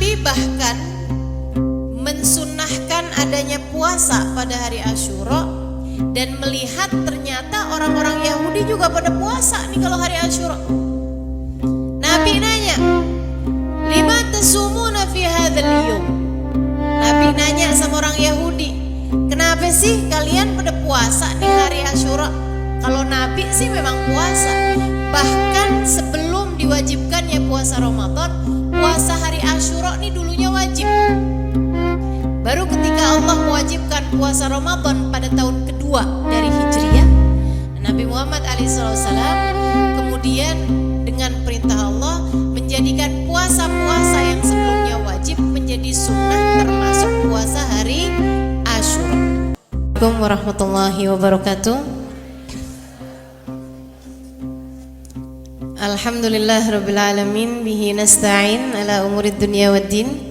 Nabi bahkan mensunnahkan adanya puasa pada hari Asyura, dan melihat ternyata orang-orang Yahudi juga pada puasa nih kalau hari Asyura. Nabi nanya, "Lima tasumuna fi hadzal yawm?" Nabi nanya sama orang Yahudi, "Kenapa sih kalian pada puasa nih hari Asyura?" Kalau Nabi sih memang puasa. Bahkan sebelum diwajibkannya puasa Ramadan, puasa hari Asyura nih dulunya wajib. Baru ketika Allah mewajibkan puasa Ramadan pada tahun kedua dari Hijriah, Nabi Muhammad alaihissalam kemudian dengan perintah Allah menjadikan puasa-puasa yang sebelumnya wajib menjadi sunnah, termasuk puasa hari Asyura. Assalamualaikum warahmatullahi wabarakatuh. Alhamdulillah rabbil alamin, bihi nasta'in ala umurid dunya waddin.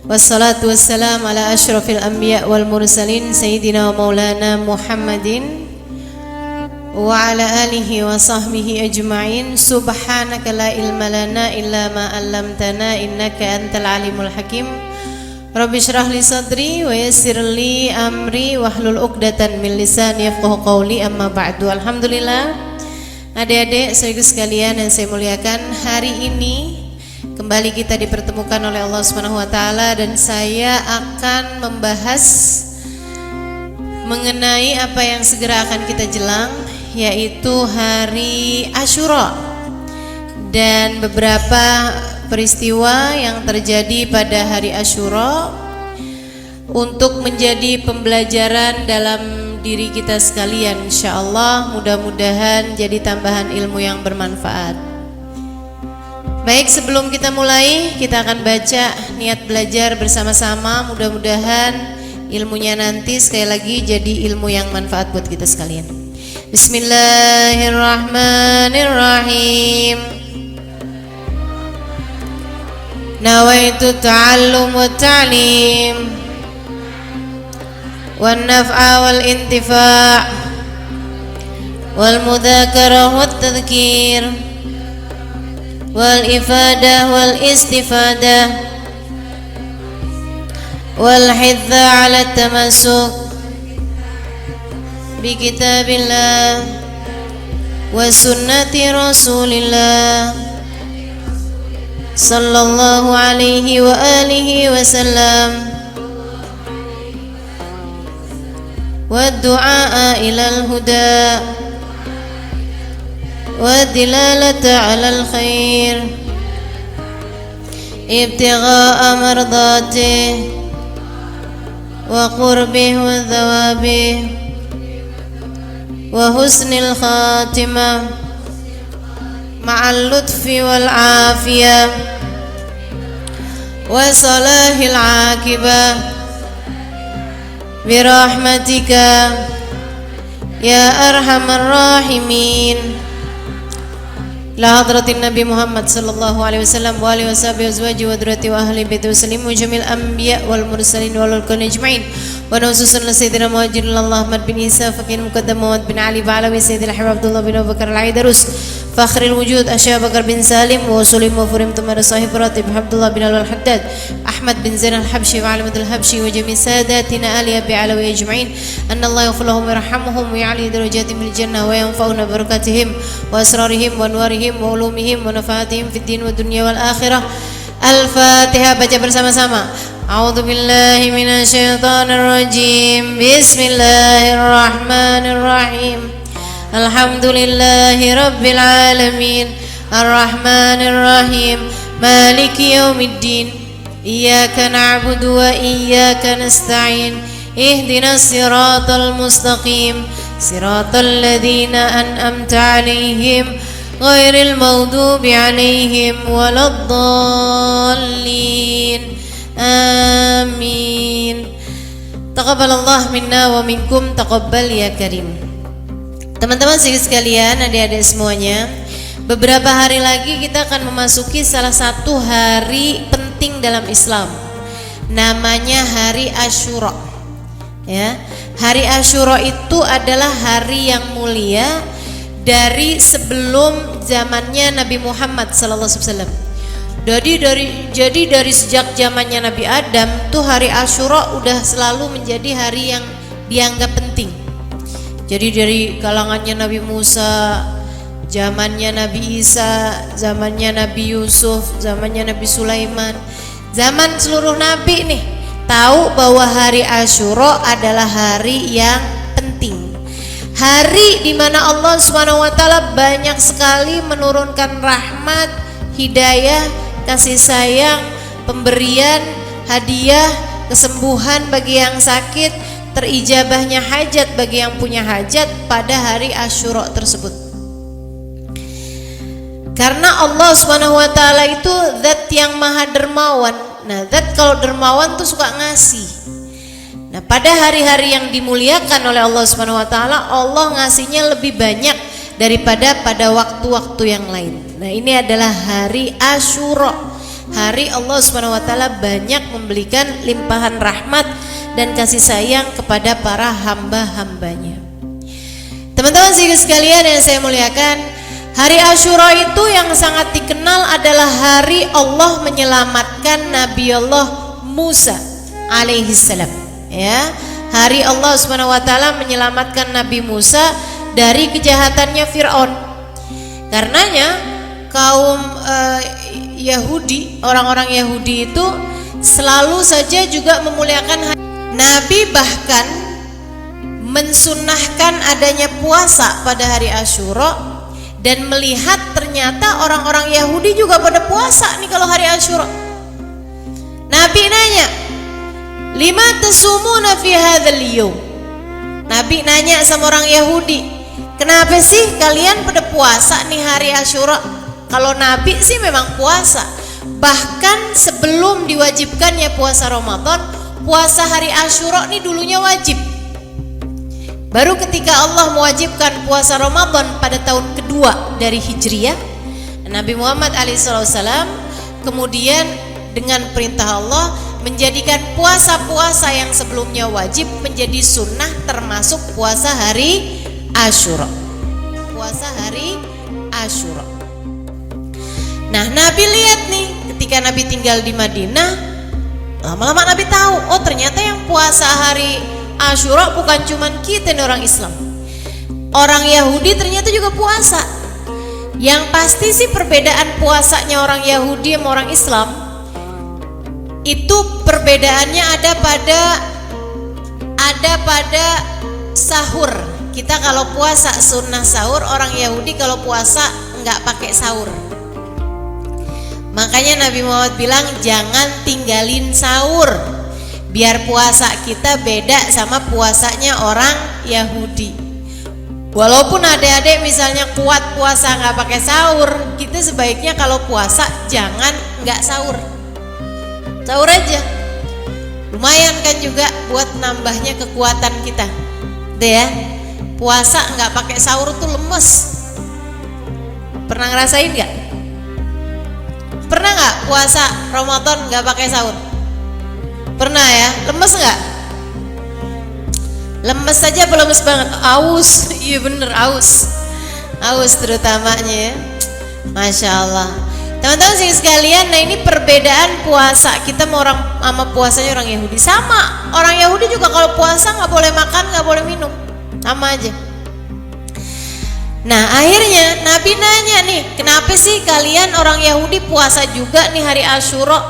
Wassalatu wassalam ala asyrafil anbiya wal mursalin sayyidina wa maulana Muhammadin wa ala alihi wa sahbihi ajma'in. Subhanaka la ilma lana illa ma 'allamtana innaka antal alimul hakim. Rabbi shrah li sadri wa yassir li amri wahlul 'uqdatan min lisani yafqahu qawli, amma ba'du. Alhamdulillah, adik-adik saudara sekalian yang saya muliakan, hari ini kembali kita dipertemukan oleh Allah Subhanahu wa taala, dan saya akan membahas mengenai apa yang segera akan kita jelang, yaitu hari Asyura dan beberapa peristiwa yang terjadi pada hari Asyura untuk menjadi pembelajaran dalam diri kita sekalian. Insyaallah mudah-mudahan jadi tambahan ilmu yang bermanfaat. Baik, sebelum kita mulai, kita akan baca niat belajar bersama-sama. Mudah-mudahan ilmunya nanti sekali lagi jadi ilmu yang manfaat buat kita sekalian. Bismillahirrahmanirrahim. Nawaitu ta'allum wa ta'lim wan naf'a wal intifa' wal mudzakarah wat tadhkir wal ifadah wal istifadah wal hidza ala tamassuk bi kitabillah wa sunnati rasulillah sallallahu alaihi wa alihi wa sallam, wa du'a ilal huda والدلالة على الخير ابتغاء مرضاته وقربه وثوابه وحسن الخاتمة مع اللطف والعافية وصلاح العاقبة برحمتك يا أرحم الراحمين. La hadratin Nabi Muhammad sallallahu alaihi wasallam wa alihi washabihi azwaji wa dzurriyyati wa ahli baiti wasallim wa jamil anbiya wal mursalin wal ulul ajma'in wa khususan sayyidina Muhajirin Ahmad bin Isa Fakir Muqaddam Muhammad bin Ali Ba'alawi Sayyidil Habib Abdullah bin Abu Bakar Al-Aidarus Fakhril Wujud Asya Bakar bin Salim wa Sulim wa Furim Tumar Sahib Ratib Abdullah bin Al-Haddad Ahmad bin Zain Al-Habsyi wa Alim Al-Habsyi wa jami' sadatina Ali Abi Alawi ajma'in anna Allah yaghfir lahum wa yarhamhum wa ya'li darajatihim fil jannah wa yanfa'una barakatihim wa asrarihim wa anwarihim wa ulumihim wa nafaatihim fid din wa dunya wal akhirah. Al-Fatihah, baca bersama-sama. A'udzu billahi minasyaitonir rajim. Bismillahirrahmanirrahim. Alhamdulillahi rabbil alamin. Ar-Rahmanir Rahim. Maliki yaumiddin. Iyyaka na'budu wa iyyaka nasta'in. Ihdinas siratal mustaqim. Siratal ladzina an'amta 'alaihim ghairil maghdubi 'alaihim waladdallin. Amin. Taqabbalallah minna wa minkum, taqabbal ya karim. Teman-teman sekalian, adik-adik semuanya, beberapa hari lagi kita akan memasuki salah satu hari penting dalam Islam. Namanya hari Asyura. Ya, hari Asyura itu adalah hari yang mulia dari sebelum zamannya Nabi Muhammad sallallahu alaihi wasallam. Jadi dari sejak zamannya Nabi Adam tuh hari Asyura udah selalu menjadi hari yang dianggap penting. Jadi dari kalangannya Nabi Musa, zamannya Nabi Isa, zamannya Nabi Yusuf, zamannya Nabi Sulaiman, zaman seluruh nabi nih tahu bahwa hari Asyura adalah hari yang penting. Hari di mana Allah Subhanahu wa taala banyak sekali menurunkan rahmat, hidayah, kasih sayang, pemberian, hadiah, kesembuhan bagi yang sakit, terijabahnya hajat bagi yang punya hajat pada hari Asyura tersebut. Karena Allah Subhanahu wa taala itu zat yang maha dermawan. Nah, zat kalau dermawan tuh suka ngasih. Nah, pada hari-hari yang dimuliakan oleh Allah Subhanahu wa taala, Allah ngasihnya lebih banyak daripada pada waktu-waktu yang lain. Nah, ini adalah hari Asyura. Hari Allah Subhanahu wa taala banyak memberikan limpahan rahmat dan kasih sayang kepada para hamba-hambanya. Teman-teman sekalian yang saya muliakan, hari Asyura itu yang sangat dikenal adalah hari Allah menyelamatkan Nabi Allah Musa alaihissalam. Ya, hari Allah Subhanahu wa taala menyelamatkan Nabi Musa dari kejahatannya Fir'aun. Karenanya kaum Yahudi, orang-orang Yahudi itu selalu saja juga memuliakan Nabi, bahkan mensunahkan adanya puasa pada hari Asyura. Dan melihat ternyata orang-orang Yahudi juga pada puasa nih kalau hari Asyura. Nabi nanya, "Lima tasumuna fi hadzal yaum?" Nabi nanya sama orang Yahudi, "Kenapa sih kalian pada puasa nih hari Asyura?" Kalau Nabi sih memang puasa. Bahkan sebelum diwajibkannya puasa Ramadan, puasa hari Asyura nih dulunya wajib. Baru ketika Allah mewajibkan puasa Ramadan pada tahun kedua dari Hijriyah, Nabi Muhammad alaihissalam kemudian dengan perintah Allah menjadikan puasa-puasa yang sebelumnya wajib menjadi sunnah, termasuk puasa hari Asyura. Puasa hari Asyura. Nah, Nabi lihat nih, ketika Nabi tinggal di Madinah, lama-lama Nabi tahu, oh ternyata yang puasa hari Asyura bukan cuman kita nih orang Islam. Orang Yahudi ternyata juga puasa. Yang pasti sih perbedaan puasanya orang Yahudi sama orang Islam itu perbedaannya ada pada sahur. Kita kalau puasa sunnah sahur, orang Yahudi kalau puasa nggak pakai sahur. Makanya Nabi Muhammad bilang jangan tinggalin sahur, biar puasa kita beda sama puasanya orang Yahudi. Walaupun adik-adik misalnya kuat puasa nggak pakai sahur, kita sebaiknya kalau puasa jangan nggak sahur. Sahur aja, lumayan kan juga buat nambahnya kekuatan kita. Deh ya, puasa nggak pakai sahur tuh lemes. Pernah ngerasain nggak? Pernah nggak puasa Ramadan nggak pakai sahur? Pernah ya? Lemes nggak? Lemes saja apa lemes banget? Aus, iya bener aus terutamanya ya. Masya Allah. Teman-teman sekalian, nah ini perbedaan puasa kita sama puasanya orang Yahudi. Sama, orang Yahudi juga kalau puasa nggak boleh makan, nggak boleh minum, sama aja. Nah akhirnya Nabi nanya nih, kenapa sih kalian orang Yahudi puasa juga nih hari Asyura?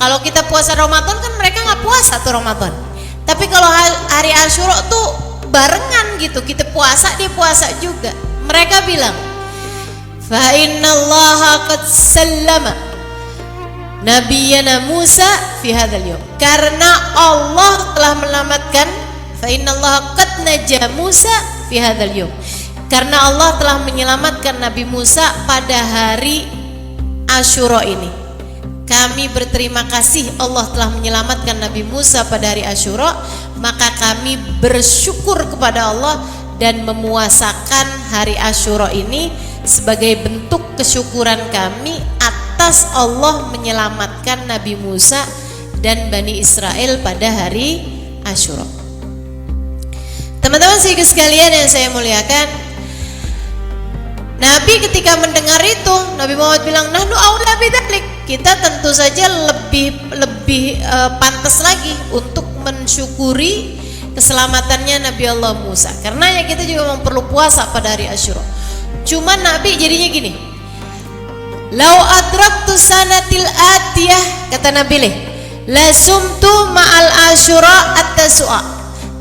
Kalau kita puasa Ramadan kan mereka nggak puasa tuh Ramadan. Tapi kalau hari Asyura tuh barengan gitu, kita puasa dia puasa juga. Mereka bilang, fa innallaha qad sallama nabiyana Musa fi hadzal yaum. Karena Allah telah menyelamatkan, fa innallaha qad naja Musa fi hadzal yaum. Karena Allah telah menyelamatkan Nabi Musa pada hari Asyura ini. Kami berterima kasih Allah telah menyelamatkan Nabi Musa pada hari Asyura, maka kami bersyukur kepada Allah dan memuasakan hari Asyura ini sebagai bentuk kesyukuran kami atas Allah menyelamatkan Nabi Musa dan Bani Israel pada hari Asyura. Teman-teman sekalian yang saya muliakan, Nabi ketika mendengar itu, Nabi Muhammad bilang, nahnu aula bidzalik, kita tentu saja lebih pantas lagi untuk mensyukuri keselamatannya Nabi Allah Musa. Karena ya kita juga memang perlu puasa pada hari Asyura. Cuman Nabi jadinya gini, lau adraktu sanatil atiyah, kata Nabi la sumtu ma'al Asyura at-tasu'a.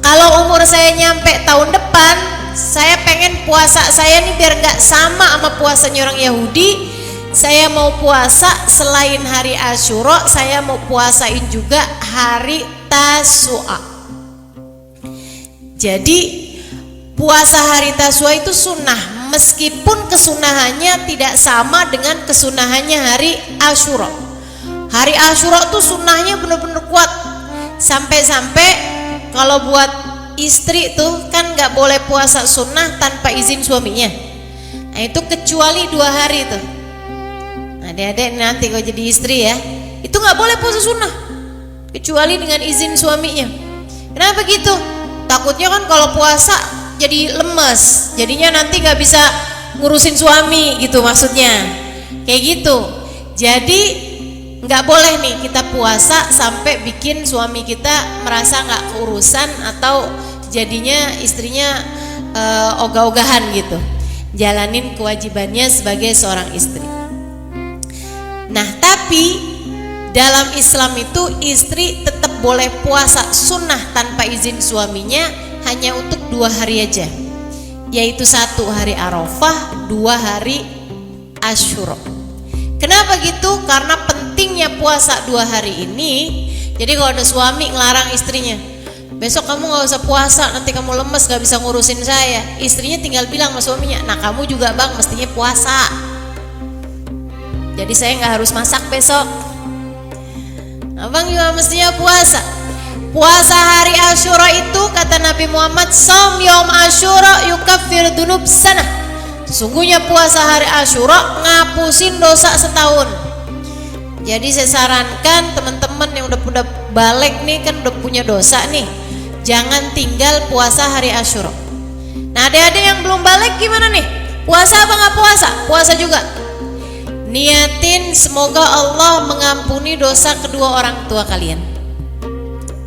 Kalau umur saya nyampe tahun depan, saya pengen puasa saya nih biar gak sama sama puasanya orang Yahudi. Saya mau puasa selain hari Asyura, saya mau puasain juga hari Tasu'a. Jadi puasa hari Tasu'a itu sunnah, meskipun kesunahannya tidak sama dengan kesunahannya hari Asyura. Hari Asyura tuh sunnahnya bener-bener kuat, sampai-sampai kalau buat istri tuh kan gak boleh puasa sunnah tanpa izin suaminya. Nah itu kecuali 2 hari tuh. Adik-adik nanti kalau jadi istri ya, itu gak boleh puasa sunnah kecuali dengan izin suaminya. Kenapa gitu? Takutnya kan kalau puasa jadi lemes, jadinya nanti gak bisa ngurusin suami gitu maksudnya. Kayak gitu. Jadi gak boleh nih kita puasa sampai bikin suami kita merasa gak keurusan atau jadinya istrinya ogah-ogahan gitu, jalanin kewajibannya sebagai seorang istri. Nah tapi dalam Islam itu istri tetap boleh puasa sunnah tanpa izin suaminya hanya untuk 2 hari aja, yaitu 1 hari Arafah, 2 hari Asyura. Kenapa gitu? Karena pentingnya puasa 2 hari ini. Jadi kalau ada suami ngelarang istrinya, besok kamu gak usah puasa, nanti kamu lemes gak bisa ngurusin saya, istrinya tinggal bilang sama suaminya, nah kamu juga bang mestinya puasa, jadi saya gak harus masak besok, abang juga mestinya puasa. Puasa hari Asyura itu kata Nabi Muhammad, Shaum yaum Asyura yukaffir dunub sanah. Sesungguhnya puasa hari Asyura ngapusin dosa setahun. Jadi saya sarankan teman-teman yang udah balik nih, kan udah punya dosa nih, jangan tinggal puasa hari Asyura. Nah adik-adik yang belum balik gimana nih? Puasa apa gak puasa? Puasa juga. Niatin semoga Allah mengampuni dosa kedua orang tua kalian.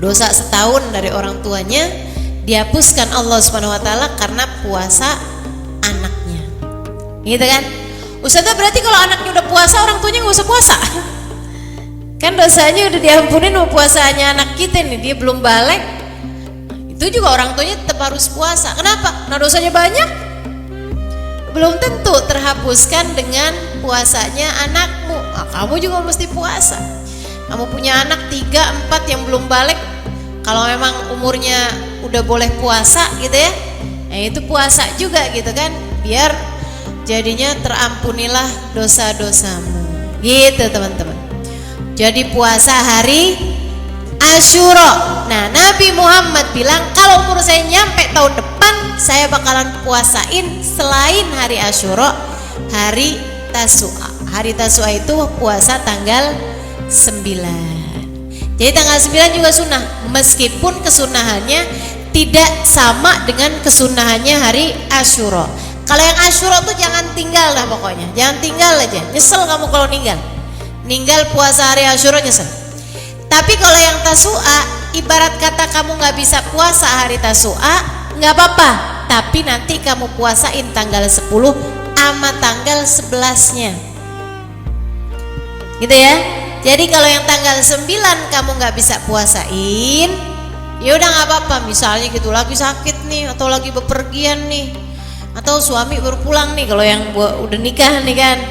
Dosa setahun dari orang tuanya dihapuskan Allah SWT karena puasa anaknya. Gitu kan? Ustazah berarti kalau anaknya udah puasa orang tuanya gak usah puasa? Kan dosanya udah diampunin sama puasanya anak kita nih, dia belum balik. Itu juga orang tuanya tetap harus puasa. Kenapa? Nah dosanya banyak? Belum tentu terhapuskan dengan puasanya anakmu. Nah, kamu juga mesti puasa. Kamu punya anak 3, 4 yang belum balik, kalau memang umurnya udah boleh puasa gitu ya, nah itu puasa juga gitu kan, biar jadinya terampunilah dosa-dosamu gitu teman-teman. Jadi puasa hari Asyura. Nah Nabi Muhammad bilang kalau umur saya nyampe tahun depan, saya bakalan puasain selain hari Asyura, hari Tasu'a. Hari Tasu'a itu puasa tanggal 9. Jadi tanggal 9 juga sunnah, meskipun kesunahannya tidak sama dengan kesunahannya hari Asyura. Kalau yang Asyura tuh jangan tinggal lah pokoknya, jangan tinggal aja, nyesel kamu kalau ninggal puasa hari Asyura, nyesel. Tapi kalau yang Tasu'a, ibarat kata kamu gak bisa puasa hari Tasu'a, gak apa-apa, tapi nanti kamu puasain tanggal 10 sama tanggal 11-nya gitu ya. Jadi kalau yang tanggal 9 kamu gak bisa puasain, ya udah gak apa-apa. Misalnya gitu lagi sakit nih, atau lagi bepergian nih, atau suami baru pulang nih kalau yang udah nikah nih kan,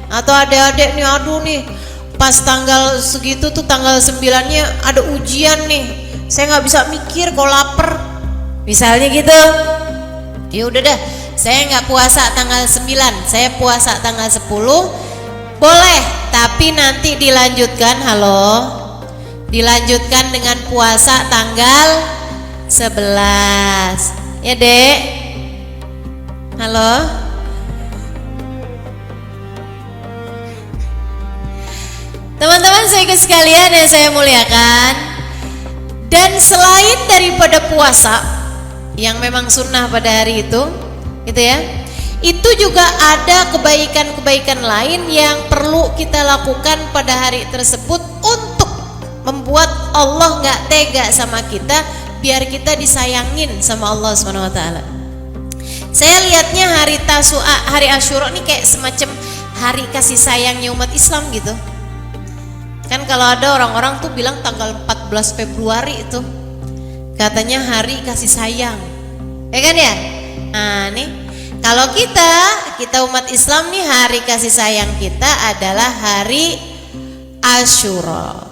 atau adik-adik nih, aduh nih pas tanggal segitu tuh tanggal 9-nya ada ujian nih, saya nggak bisa mikir kalau lapar misalnya gitu. Ya udah dah, saya nggak puasa tanggal 9, saya puasa tanggal 10 boleh, tapi nanti dilanjutkan, dilanjutkan dengan puasa tanggal 11 ya dek. Halo, teman-teman saya sekalian yang saya muliakan. Dan selain daripada puasa yang memang sunnah pada hari itu gitu ya, Itu juga ada kebaikan-kebaikan lain yang perlu kita lakukan pada hari tersebut untuk membuat Allah nggak tega sama kita, biar kita disayangin sama Allah Subhanahu wa taala. Saya lihatnya hari Tasu'a, hari Asyura ini kayak semacam hari kasih sayangnya umat Islam gitu. Kan kalau ada orang-orang tuh bilang tanggal 14 Februari itu katanya hari kasih sayang. Ya kan ya? Nah, nih kalau kita umat Islam nih, hari kasih sayang kita adalah hari Asyura.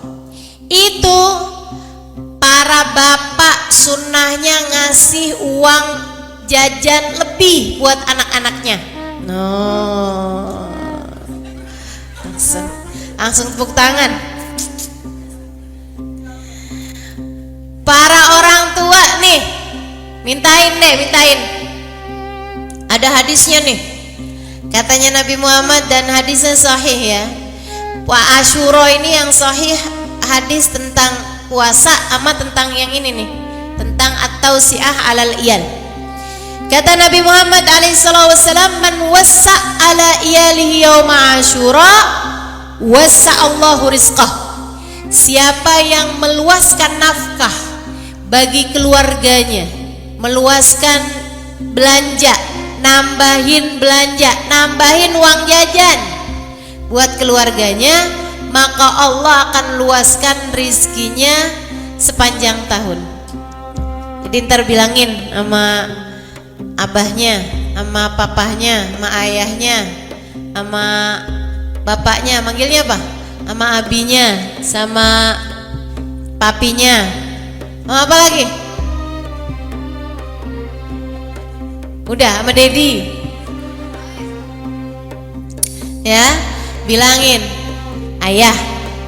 Itu para bapak sunnahnya ngasih uang jajan lebih buat anak-anaknya. No. Langsung tepuk tangan. Para orang tua nih, mintain. Ada hadisnya nih. Katanya Nabi Muhammad dan hadisnya sahih ya. Asyura ini yang sahih hadis tentang puasa sama tentang yang ini nih, tentang at-tausiah alal iyal. Kata Nabi Muhammad alaihissalam, man wassa ala iyalihi yauma Asyura wassa Allahu rizqah. Siapa yang meluaskan nafkah bagi keluarganya, meluaskan belanja, nambahin belanja, nambahin uang jajan buat keluarganya, maka Allah akan luaskan rizkinya sepanjang tahun. Jadi ntar bilangin sama abahnya, sama papahnya, sama ayahnya, sama bapaknya, manggilnya apa? Sama abinya, sama papinya, sama apa lagi? Udah, sama Dedi. Ya, bilangin, ayah,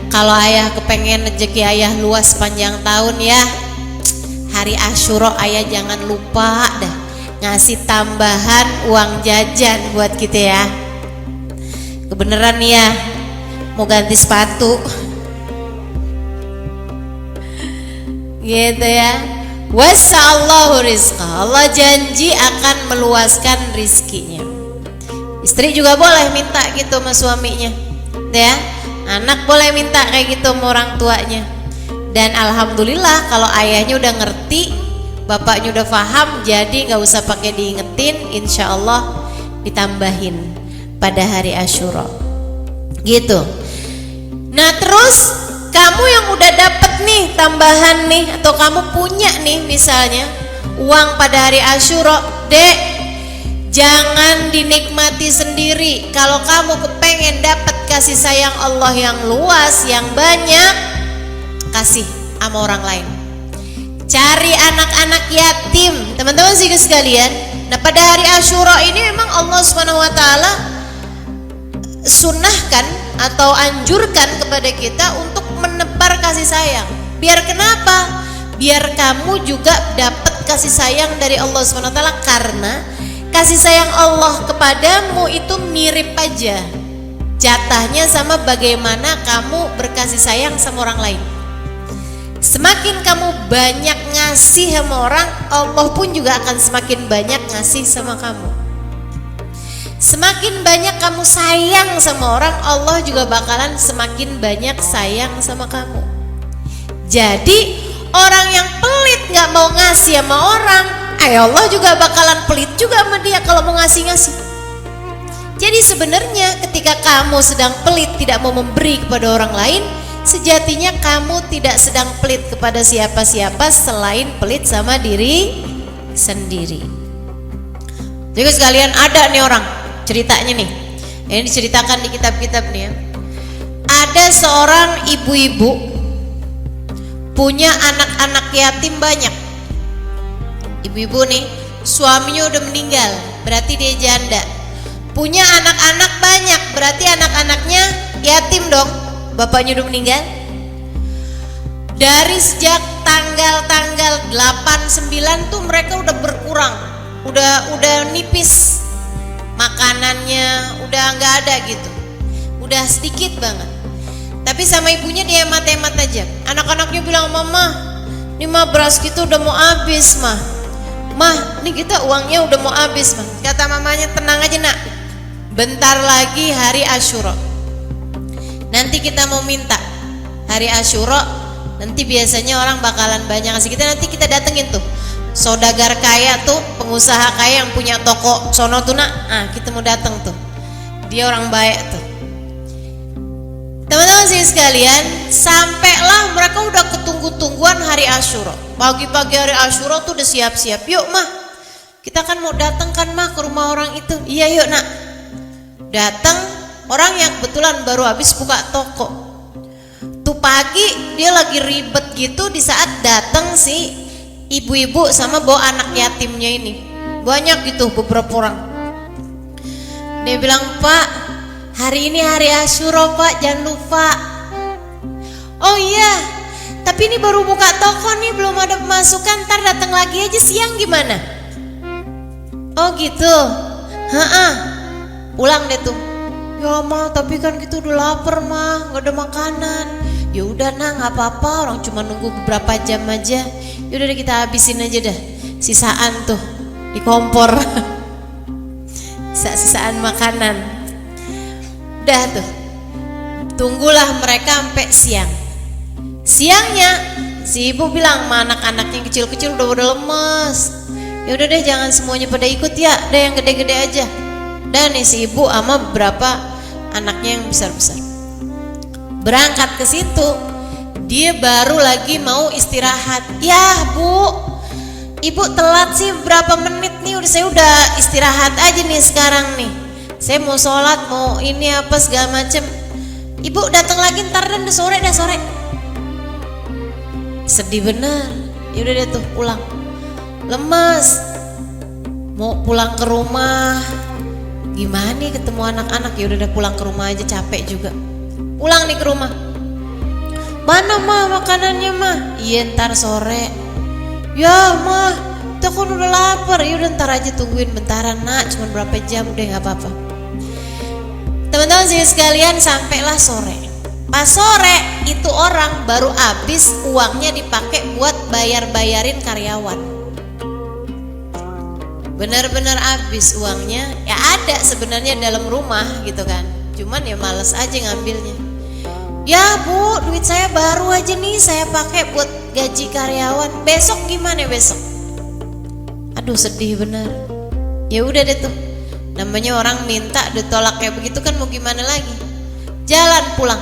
kalau ayah kepengen rezeki ayah luas sepanjang tahun ya, hari Asyura ayah jangan lupa dah ngasih tambahan uang jajan buat kita ya. Kebeneran ya, mau ganti sepatu gitu ya. Wassa'allahu rizqah, Allah janji akan meluaskan rizkinya. Istri juga boleh minta gitu sama suaminya ya. Anak boleh minta kayak gitu sama orang tuanya. Dan alhamdulillah kalau ayahnya udah ngerti, bapaknya udah paham, jadi gak usah pakai diingetin, insya Allah ditambahin pada hari Asyura gitu. Nah terus kamu yang udah dapet nih tambahan nih, atau kamu punya nih misalnya uang pada hari Asyura, dek, jangan dinikmati sendiri. Kalau kamu kepengen dapat kasih sayang Allah yang luas, yang banyak, kasih sama orang lain. Cari anak-anak yatim, teman-teman sih sekalian. Nah pada hari Asyura ini memang Allah SWT sunnahkan atau anjurkan kepada kita untuk menebar kasih sayang. Biar kenapa? Biar kamu juga dapat kasih sayang dari Allah SWT, karena kasih sayang Allah kepadamu itu mirip aja jatahnya sama bagaimana kamu berkasih sayang sama orang lain. Semakin kamu banyak ngasih sama orang, Allah pun juga akan semakin banyak ngasih sama kamu. Semakin banyak kamu sayang sama orang, Allah juga bakalan semakin banyak sayang sama kamu. Jadi orang yang pelit gak mau ngasih sama orang, Allah juga bakalan pelit juga sama dia kalau mau ngasih-ngasih. Jadi sebenarnya ketika kamu sedang pelit tidak mau memberi kepada orang lain, sejatinya kamu tidak sedang pelit kepada siapa-siapa selain pelit sama diri sendiri. Jadi sekalian, ada nih orang ceritanya nih, yang diceritakan di kitab-kitab nih ya. Ada seorang ibu-ibu punya anak-anak yatim banyak. Ibu-ibu nih suaminya udah meninggal, berarti dia janda. Punya anak-anak banyak, berarti anak-anaknya yatim dong, bapaknya udah meninggal. Dari sejak tanggal 8-9 tuh mereka udah berkurang, udah nipis makanannya, udah nggak ada gitu, udah sedikit banget. Tapi sama ibunya dia hemat-hemat aja. Anak-anaknya bilang, mama, ini mah beras gitu udah mau habis mah, Mah, nih kita uangnya udah mau habis mah. Kata mamanya, tenang aja nak, bentar lagi hari Asyura, nanti kita mau minta. Hari Asyura nanti biasanya orang bakalan banyak ngasih kita, nanti kita datengin tuh saudagar kaya tuh, pengusaha kaya yang punya toko sono tuh nak, kita mau dateng tuh, dia orang baik tuh. Teman-teman sih sekalian, sampailah mereka udah ketunggu-tungguan hari Asyura. Pagi-pagi hari Asyura tuh udah siap-siap. Yuk mah, kita kan mau datang kan mah ke rumah orang itu. Iya yuk nak. Datang orang yang kebetulan baru habis buka toko. Tuh pagi dia lagi ribet gitu di saat datang si ibu-ibu sama bawa anak yatimnya ini. Banyak gitu beberapa orang. Dia bilang, Pak, hari ini hari Asyura Pak, jangan lupa. Oh iya, tapi ini baru buka toko nih, belum ada pemasukan, ntar datang lagi aja siang gimana? Oh gitu, pulang deh tuh. Ya mah, tapi kan kita udah lapar mah, nggak ada makanan. Ya udah nah, nggak apa-apa, orang cuma nunggu beberapa jam aja. Ya udah deh, kita habisin aja dah, sisaan tuh di kompor, sisaan makanan. Udah tuh, tunggulah mereka sampai siang. Siangnya si ibu bilang sama anak-anaknya kecil-kecil udah lemes. Ya udah deh, jangan semuanya pada ikut ya, deh yang gede-gede aja. Dan nih si ibu sama beberapa anaknya yang besar-besar berangkat ke situ. Dia baru lagi mau istirahat. Ya bu, ibu telat sih berapa menit nih, saya udah istirahat aja nih sekarang nih. Saya mau sholat, mau ini apa segala macem. Ibu datang lagi ntar dan sore dah sore. Sedih bener. Ya udah deh tuh pulang. Lemes. Mau pulang ke rumah. Gimana nih ketemu anak-anak? Ya udah deh pulang ke rumah aja, capek juga. Pulang nih ke rumah. Mana mah makanannya mah? Iya ntar sore. Ya mah, kita kan udah lapar. Ya udah ntar aja, tungguin bentaran nak, cuma berapa jam deh, nggak apa-apa. Teman-teman sekalian, sampailah sore. Pas sore itu orang baru habis uangnya dipakai buat bayar-bayarin karyawan. Benar-benar habis uangnya. Ya ada sebenarnya dalam rumah gitu kan, cuman ya males aja ngambilnya. Ya bu, duit saya baru aja nih saya pakai buat gaji karyawan. Besok gimana besok? Aduh sedih bener. Ya udah deh tuh, namanya orang minta ditolak kayak begitu kan, mau gimana lagi? Jalan pulang.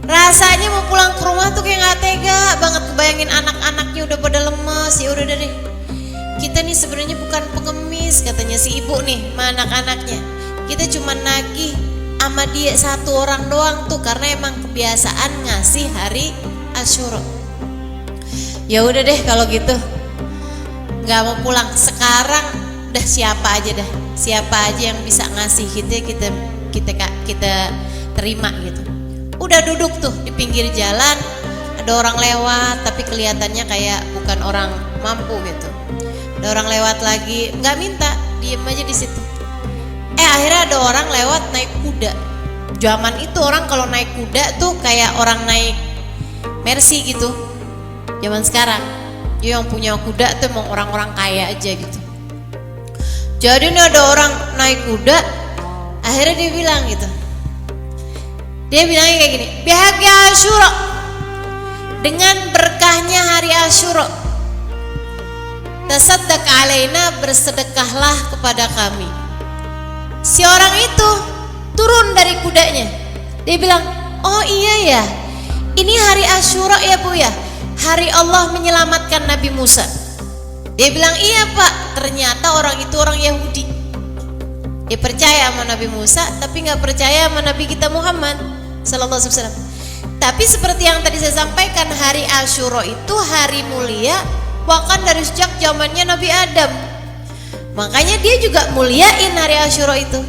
Rasanya mau pulang ke rumah tuh kayak nggak tega banget, kebayangin anak-anaknya udah pada lemes. Ya udah deh, kita nih sebenarnya bukan pengemis, katanya si ibu nih sama anak-anaknya. Kita cuma nagih sama dia satu orang doang tuh, karena emang kebiasaan ngasih hari Asyura. Ya udah deh kalau gitu, nggak mau pulang sekarang. Udah siapa aja dah, siapa aja yang bisa ngasih kita terima gitu. Udah duduk tuh di pinggir jalan, ada orang lewat tapi kelihatannya kayak bukan orang mampu gitu. Ada orang lewat lagi, nggak minta, diem aja di situ. Akhirnya ada orang lewat naik kuda. Zaman itu orang kalau naik kuda tuh kayak orang naik Mercy gitu. Zaman sekarang, yang punya kuda tuh emang orang-orang kaya aja gitu. Jadi ini ada orang naik kuda, akhirnya dia bilang gitu. Dia bilangnya kayak gini, bahagia Asyura, dengan berkahnya hari Asyura, tasaddaq alaina, bersedekahlah kepada kami. Si orang itu turun dari kudanya. Dia bilang, oh iya ya, ini hari Asyura ya bu ya, hari Allah menyelamatkan Nabi Musa. Dia bilang, iya pak. Ternyata orang itu orang Yahudi. Dia percaya sama Nabi Musa, tapi gak percaya sama Nabi kita Muhammad Sallallahu Alaihi Wasallam. Tapi seperti yang tadi saya sampaikan, hari Asyura itu hari mulia, bahkan dari sejak zamannya Nabi Adam. Makanya dia juga muliain hari Asyura itu.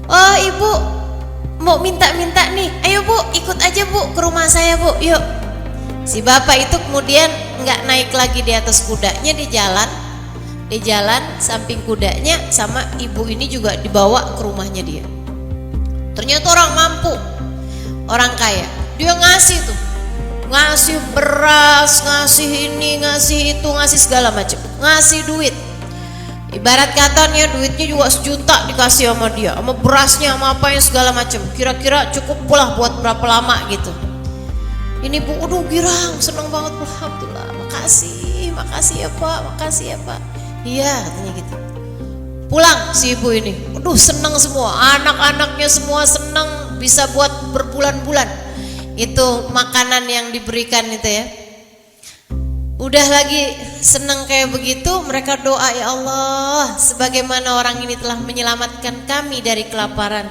Oh ibu mau minta-minta nih, ayo bu ikut aja bu ke rumah saya bu, yuk. Si bapak itu kemudian nggak naik lagi di atas kudanya, di jalan samping kudanya sama ibu ini juga dibawa ke rumahnya dia. Ternyata orang mampu, orang kaya. Dia ngasih tuh ngasih beras, ngasih ini, ngasih itu, ngasih segala macam, ngasih duit. Ibarat katanya duitnya juga 1 juta dikasih sama dia, sama berasnya, sama apa yang segala macam. Kira-kira cukup pula buat berapa lama gitu. Ini bu, aduh girang, seneng banget, alhamdulillah, makasih ya pak, makasih ya pak. Iya katanya gitu. Pulang si ibu ini, aduh seneng semua, anak-anaknya semua seneng, bisa buat berbulan-bulan. Itu makanan yang diberikan itu ya. Udah lagi senang kayak begitu, mereka doa, ya Allah, sebagaimana orang ini telah menyelamatkan kami dari kelaparan,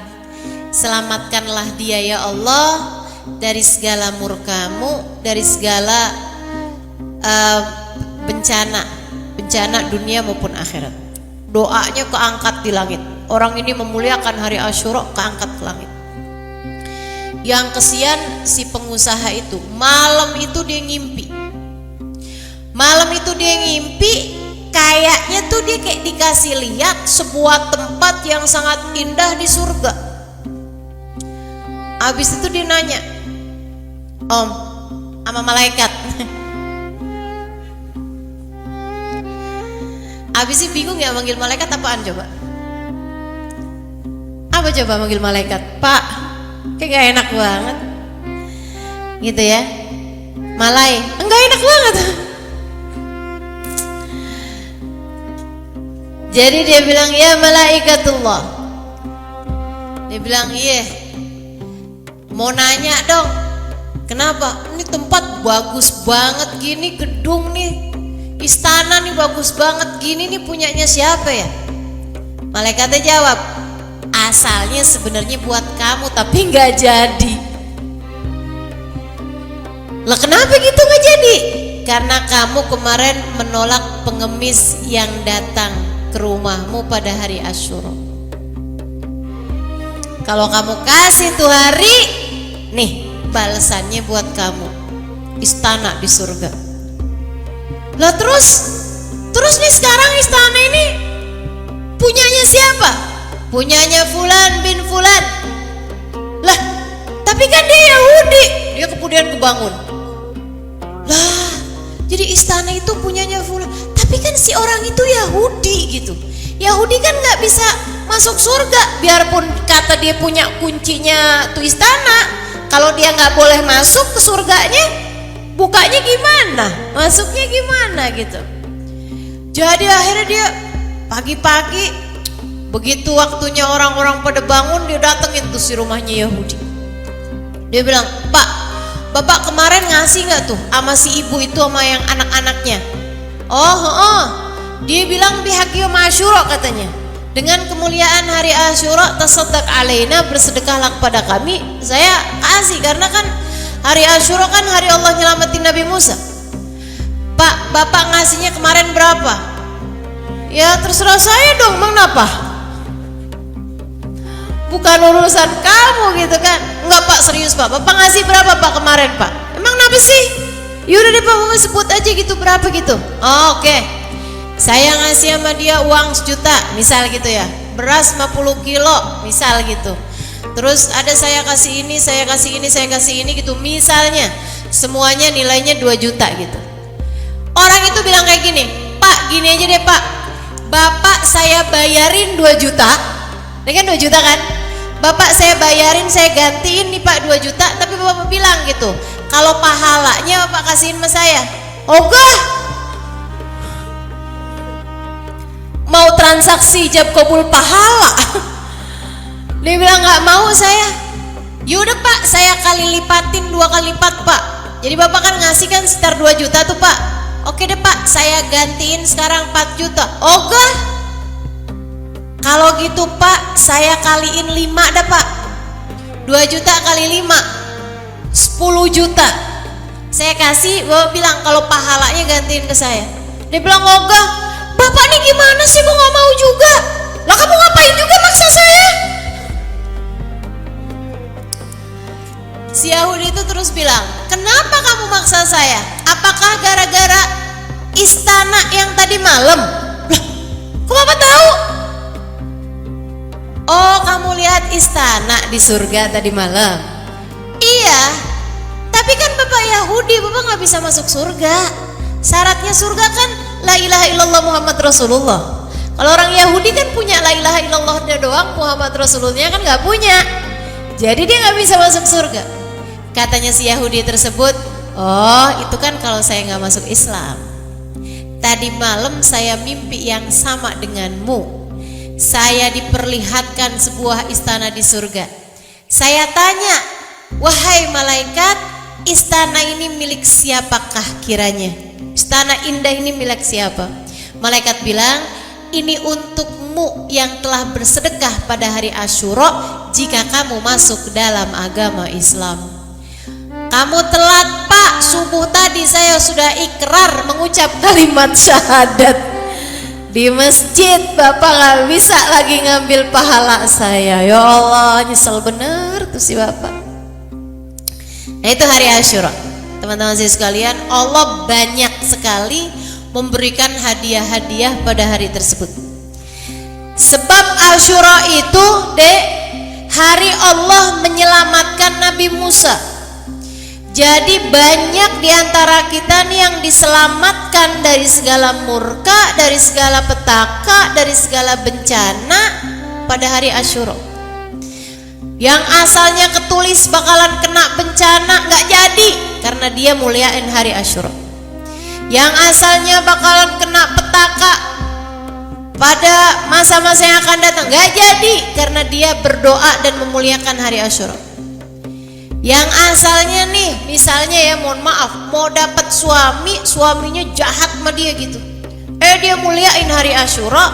selamatkanlah dia ya Allah dari segala murka-Mu, dari segala bencana dunia maupun akhirat. Doanya keangkat di langit. Orang ini memuliakan hari Asyura, keangkat ke langit. Yang kesian si pengusaha itu, malam itu dia ngimpi. Malam itu dia ngimpi, kayaknya tuh dia kayak dikasih lihat sebuah tempat yang sangat indah di surga. Habis itu dia nanya, Om, sama malaikat. Habis itu bingung ya manggil malaikat apaan coba? Apa coba manggil malaikat? Pak, kayak gak enak banget. Gitu ya. Malai, enggak enak banget. Jadi dia bilang, ya malaikatullah. Dia bilang, iya, mau nanya dong, kenapa? Ini tempat bagus banget gini, gedung nih, istana nih bagus banget gini nih, punyanya siapa ya? Malaikatnya jawab, asalnya sebenarnya buat kamu tapi nggak jadi. Lah kenapa gitu nggak jadi? Karena kamu kemarin menolak pengemis yang datang ke rumahmu pada hari Asyura. Kalau kamu kasih tuh hari, nih balasannya buat kamu, istana di surga. Lah terus nih sekarang istana ini punyanya siapa? Punyanya Fulan bin Fulan. Lah tapi kan dia Yahudi, dia kemudian kebangun. Lah jadi istana itu punyanya Fulan, tapi kan si orang itu Yahudi gitu. Yahudi kan nggak bisa masuk surga, biarpun kata dia punya kuncinya tuh istana. Kalau dia nggak boleh masuk ke surganya, bukanya gimana? Masuknya gimana gitu? Jadi akhirnya dia pagi-pagi, begitu waktunya orang-orang pada bangun, dia datengin tuh si rumahnya Yahudi. Dia bilang, Pak, Bapak kemarin ngasih nggak tuh sama si ibu itu sama yang anak-anaknya? Oh, dia bilang bihaqi yawm Asyura katanya. Dengan kemuliaan hari Asyura, tasaddaq alaina, bersedekahlah kepada kami. Saya kasih karena kan hari Asyura kan hari Allah nyelamatin Nabi Musa. Pak, Bapak ngasihnya kemarin berapa? Ya terserah saya dong, mengapa? Bukan urusan kamu gitu kan. Enggak Pak, serius Pak, Bapak ngasih berapa Pak kemarin Pak? Emang kenapa sih? Yaudah deh Pak, Bapak sebut aja gitu, berapa gitu. Oh, oke. Saya ngasih sama dia uang 1 juta, misal gitu ya. Beras 50 kilo, misal gitu. Terus ada saya kasih ini, saya kasih ini, saya kasih ini gitu, misalnya. Semuanya nilainya 2 juta gitu. Orang itu bilang kayak gini, Pak gini aja deh Pak, Bapak saya bayarin 2 juta. Ini kan 2 juta kan? Bapak saya bayarin, saya gantiin nih Pak 2 juta. Tapi Bapak bilang gitu, kalau pahalanya Bapak kasihin sama saya. Ogah, mau transaksi ijab kabul pahala. Dia bilang nggak mau saya. Yaudah Pak, saya kali lipatin 2 kali lipat Pak. Jadi Bapak kan ngasih kan sekitar 2 juta tuh Pak. Oke deh Pak, saya gantiin sekarang 4 juta. Ogah, kalau gitu Pak, saya kaliin 5 dah Pak. 2 juta kali 5, 10 juta. Saya kasih, Bapak bilang kalau pahalanya gantiin ke saya. Dia bilang, ogah, Bapak nih gimana sih, kok gak mau juga? Lah kamu ngapain juga maksa saya? Si Yahudi itu terus bilang, kenapa kamu maksa saya? Apakah gara-gara istana yang tadi malam? Lah, kok Bapak tahu? Oh, kamu lihat istana di surga tadi malam? Iya, Tapi kan Bapak Yahudi, Bapak nggak bisa masuk surga. Syaratnya surga kan la ilaha illallah Muhammad Rasulullah. Kalau orang Yahudi kan punya la ilaha illallah dia doang, Muhammad Rasulullah kan nggak punya. Jadi dia nggak bisa masuk surga. Katanya si Yahudi tersebut, oh itu kan kalau saya nggak masuk Islam. Tadi malam saya mimpi yang sama denganmu. Saya diperlihatkan sebuah istana di surga. Saya tanya, wahai malaikat, istana ini milik siapakah kiranya? Istana indah ini milik siapa? Malaikat bilang, ini untukmu yang telah bersedekah pada hari Asyura jika kamu masuk dalam agama Islam. Kamu telat Pak, subuh tadi saya sudah ikrar mengucap kalimat syahadat di masjid, Bapak gak bisa lagi ngambil pahala saya. Ya Allah, nyesel bener tuh si Bapak. Nah itu hari Asyura. Teman-teman saya sekalian, Allah banyak sekali memberikan hadiah-hadiah pada hari tersebut. Sebab Asyura itu, Dek, hari Allah menyelamatkan Nabi Musa. Jadi banyak diantara kita nih yang diselamatkan dari segala murka, dari segala petaka, dari segala bencana pada hari Asyura. Yang asalnya ketulis bakalan kena bencana nggak jadi karena dia muliain hari Asyura. Yang asalnya bakalan kena petaka pada masa-masa yang akan datang nggak jadi karena dia berdoa dan memuliakan hari Asyura. Yang asalnya nih, misalnya ya, mohon maaf, mau dapat suami, suaminya jahat sama dia gitu, dia muliain hari Asyura,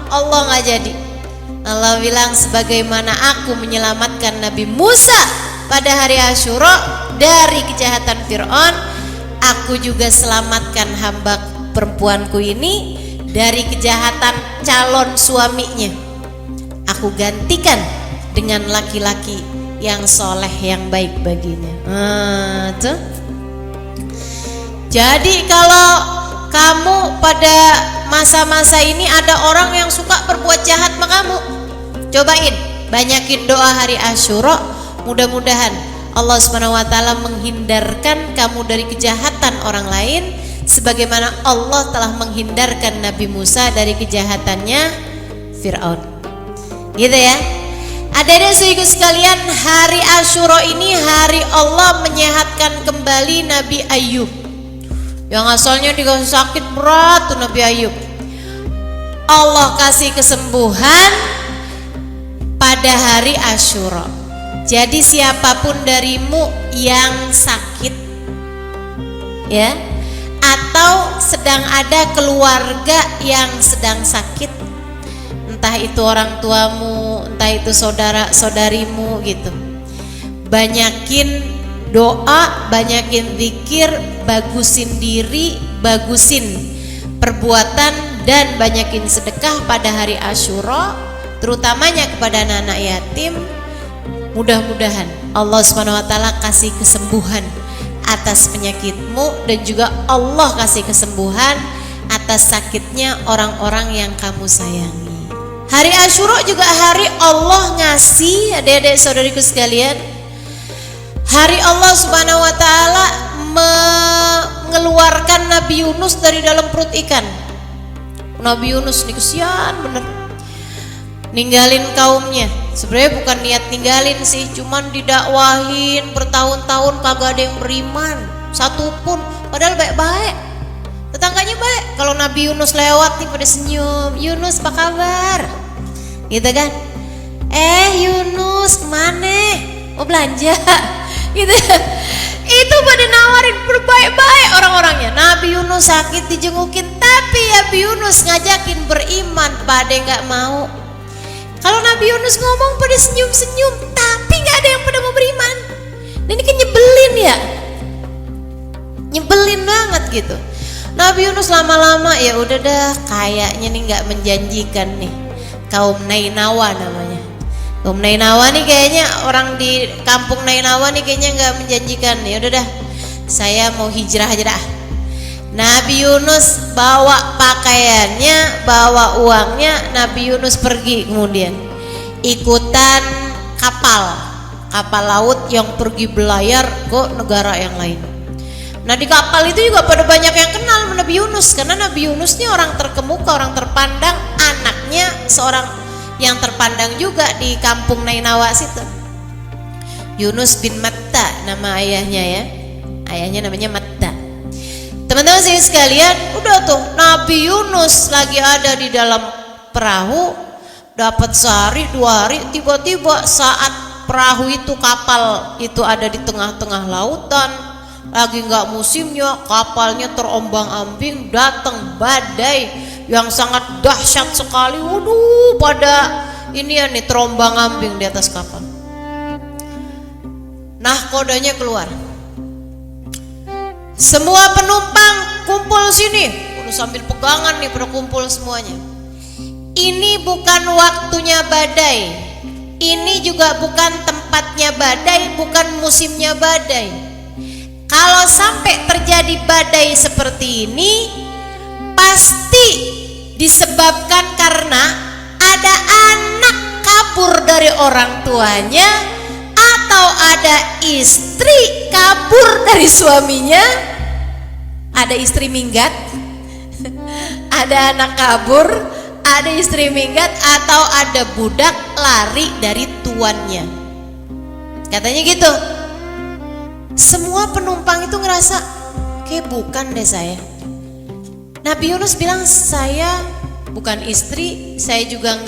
Allah nggak jadi. Allah bilang, sebagaimana aku menyelamatkan Nabi Musa pada hari Asyura dari kejahatan Fir'aun, aku juga selamatkan hamba perempuanku ini dari kejahatan calon suaminya. Aku gantikan dengan laki-laki yang soleh, yang baik baginya. Tuh. Jadi kalau kamu pada masa-masa ini ada orang yang suka berbuat jahat sama kamu, cobain banyakin doa hari Asyura. Mudah-mudahan Allah SWT menghindarkan kamu dari kejahatan orang lain sebagaimana Allah telah menghindarkan Nabi Musa dari kejahatannya Fir'aun. Gitu ya. Adik-adik saudaraku sekalian, hari Asyura ini hari Allah menyehatkan kembali Nabi Ayub. Yang asalnya dikasih sakit berat tuh Nabi Ayub, Allah kasih kesembuhan pada hari Asyura. Jadi siapapun darimu yang sakit ya, atau sedang ada keluarga yang sedang sakit, entah itu orang tuamu, entah itu saudara-saudarimu gitu, banyakin doa, banyakin zikir, bagusin diri, bagusin perbuatan, dan banyakin sedekah pada hari Asyura, terutamanya kepada anak-anak yatim. Mudah-mudahan Allah SWT kasih kesembuhan atas penyakitmu, dan juga Allah kasih kesembuhan atas sakitnya orang-orang yang kamu sayangi. Hari Asyura juga hari Allah ngasih, adik-adik saudariku sekalian, hari Allah Subhanahu wa Ta'ala mengeluarkan Nabi Yunus dari dalam perut ikan. Nabi Yunus nih kesian bener, ninggalin kaumnya. Sebenarnya bukan niat ninggalin sih, cuman didakwahin bertahun-tahun kagak ada yang beriman satupun, padahal baik-baik, tetangganya baik. Kalau Nabi Yunus lewat nih pada senyum, Yunus apa kabar? Gitu kan? Yunus kemana? Mau belanja? Gitu. Itu pada nawarin berbaik-baik orang-orangnya. Nabi Yunus sakit dijengukin, tapi Nabi Yunus ngajakin beriman, pada nggak mau. Kalau Nabi Yunus ngomong pada senyum-senyum, tapi nggak ada yang pada mau beriman. Dan ini kan nyebelin ya, nyebelin banget gitu. Nabi Yunus lama-lama ya udah dah, kayaknya nih nggak menjanjikan nih. Kaum Nainawa namanya. Kaum Nainawa nih kayaknya, orang di kampung Nainawa nih kayaknya nggak menjanjikan. Ya udah dah, saya mau hijrah aja dah. Nabi Yunus bawa pakaiannya, bawa uangnya, Nabi Yunus pergi kemudian ikutan kapal laut laut yang pergi belayar ke negara yang lain. Nah di kapal itu juga pada banyak yang kenal Nabi Yunus, karena Nabi Yunus ini orang terkemuka, orang terpandang, anaknya seorang yang terpandang juga di kampung Nainawa situ. Yunus bin Matta nama ayahnya ya, ayahnya namanya Matta. Teman-teman sekalian, udah tuh Nabi Yunus lagi ada di dalam perahu, dapat sehari 2 hari, tiba-tiba saat perahu itu, kapal itu ada di tengah-tengah lautan, lagi nggak musimnya, kapalnya terombang-ambing, datang badai yang sangat dahsyat sekali. Waduh, pada ini ya nih terombang-ambing di atas kapal. Nah kodenya keluar, semua penumpang kumpul sini. Udah sambil pegangan nih pada kumpul semuanya. Ini bukan waktunya badai, ini juga bukan tempatnya badai, bukan musimnya badai. Kalau sampai terjadi badai seperti ini, pasti disebabkan karena ada anak kabur dari orang tuanya, atau ada istri kabur dari suaminya, ada istri minggat, ada anak kabur, ada istri minggat, atau ada budak lari dari tuannya. Katanya gitu. Semua penumpang itu ngerasa kayak bukan deh saya. Nabi Yunus bilang, saya bukan istri, saya juga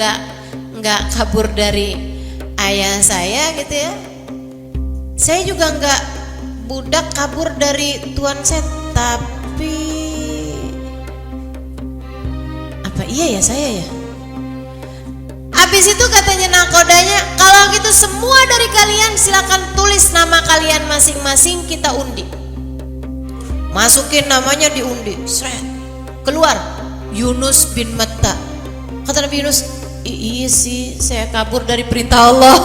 nggak kabur dari ayah saya gitu ya. Saya juga nggak budak kabur dari tuan saya. Tapi apa iya ya saya ya? Habis itu katanya nakodanya, kalau gitu semua dari kalian silakan tulis nama kalian masing-masing, kita undi. Masukin namanya diundi, seret. Keluar Yunus bin Matta. Kata Nabi Yunus, iya sih saya kabur dari perintah Allah,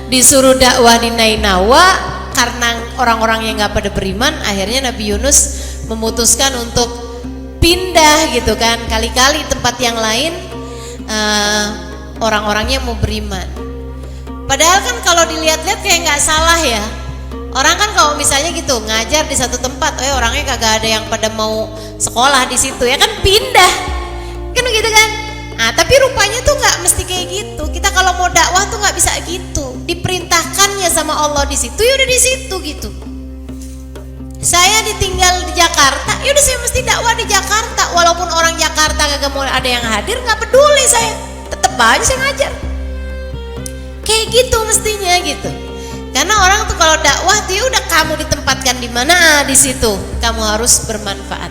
disuruh dakwah di Nainawa. Karena orang-orang yang gak pada beriman, akhirnya Nabi Yunus memutuskan untuk pindah gitu kan. Kali-kali tempat yang lain orang-orangnya mau beriman. Padahal kan kalau dilihat-lihat kayak gak salah ya. Orang kan kalau misalnya gitu ngajar di satu tempat, orangnya kagak ada yang pada mau sekolah di situ ya kan, pindah kan gitu kan. Nah tapi rupanya tuh nggak mesti kayak gitu. Kita kalau mau dakwah tuh nggak bisa gitu. Diperintahkannya sama Allah di situ, ya udah di situ gitu. Saya ditinggal di Jakarta, ya udah saya mesti dakwah di Jakarta. Walaupun orang Jakarta kagak mau ada yang hadir, nggak peduli saya, tetep aja saya ngajar. Kayak gitu mestinya gitu. Karena orang tuh kalau dakwah tuh ya udah kamu ditempatkan di mana, di situ kamu harus bermanfaat.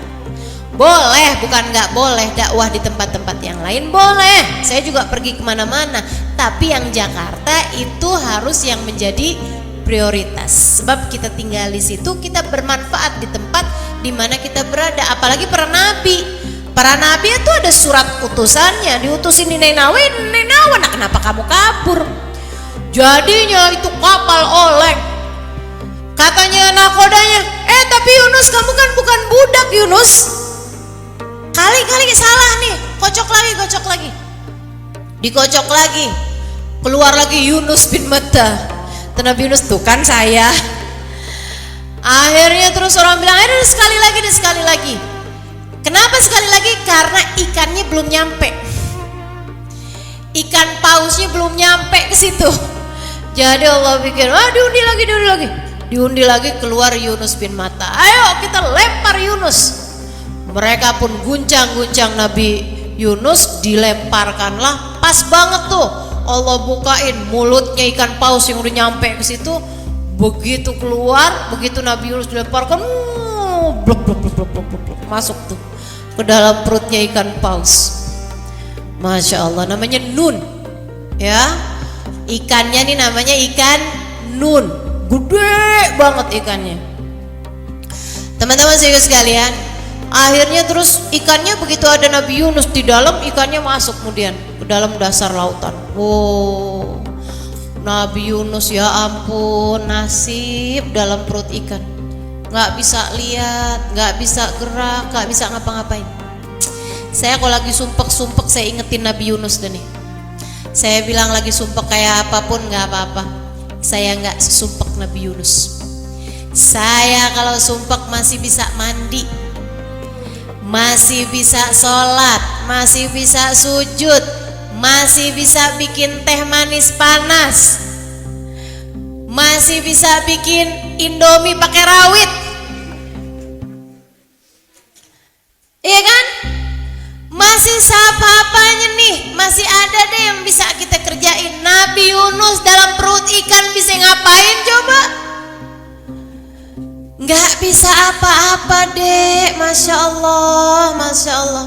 Boleh, bukan nggak boleh dakwah di tempat-tempat yang lain, boleh. Saya juga pergi kemana-mana, tapi yang Jakarta itu harus yang menjadi prioritas. Sebab kita tinggal di situ, kita bermanfaat di tempat di mana kita berada. Apalagi para nabi. Para nabi itu ada surat utusannya, diutusin di Nainawa. Nah kenapa kamu kabur? Jadinya itu kapal oleng. Katanya nakodanya, tapi Yunus kamu kan bukan budak Yunus. Kali-kali salah nih, kocok lagi. Dikocok lagi. Keluar lagi Yunus bin Matta. Nabi Yunus tuh kan saya. Akhirnya terus orang bilang, sekali lagi. Kenapa sekali lagi? Karena ikannya belum nyampe. Ikan pausnya belum nyampe ke situ. Jadi Allah pikir, diundi lagi keluar Yunus bin Matta. Ayo kita lempar Yunus. Mereka pun guncang-guncang Nabi Yunus, dilemparkanlah. Pas banget tuh Allah bukain mulutnya ikan paus yang udah nyampe ke situ. Begitu keluar, begitu Nabi Yunus dilemparkan, blok, masuk tuh ke dalam perutnya ikan paus. Masya Allah, namanya Nun ya. Ikannya nih namanya ikan Nun, gede banget ikannya. Teman-teman sekalian, akhirnya terus ikannya begitu ada Nabi Yunus di dalam, ikannya masuk kemudian ke dalam dasar lautan. Nabi Yunus ya ampun, nasib dalam perut ikan. Nggak bisa lihat, nggak bisa gerak, nggak bisa ngapa-ngapain. Saya kalau lagi sumpek saya ingetin Nabi Yunus deh nih. Saya bilang lagi sumpek kayak apapun nggak apa-apa. Saya nggak sesumpek Nabi Yunus. Saya kalau sumpek masih bisa mandi, masih bisa sholat, masih bisa sujud, masih bisa bikin teh manis panas, masih bisa bikin Indomie pakai rawit. Iya kan? Masih apa-apanya nih, masih ada deh yang bisa kita kerjain. Nabi Yunus dalam perut ikan bisa ngapain coba? Nggak bisa apa-apa deh, Masya Allah, Masya Allah.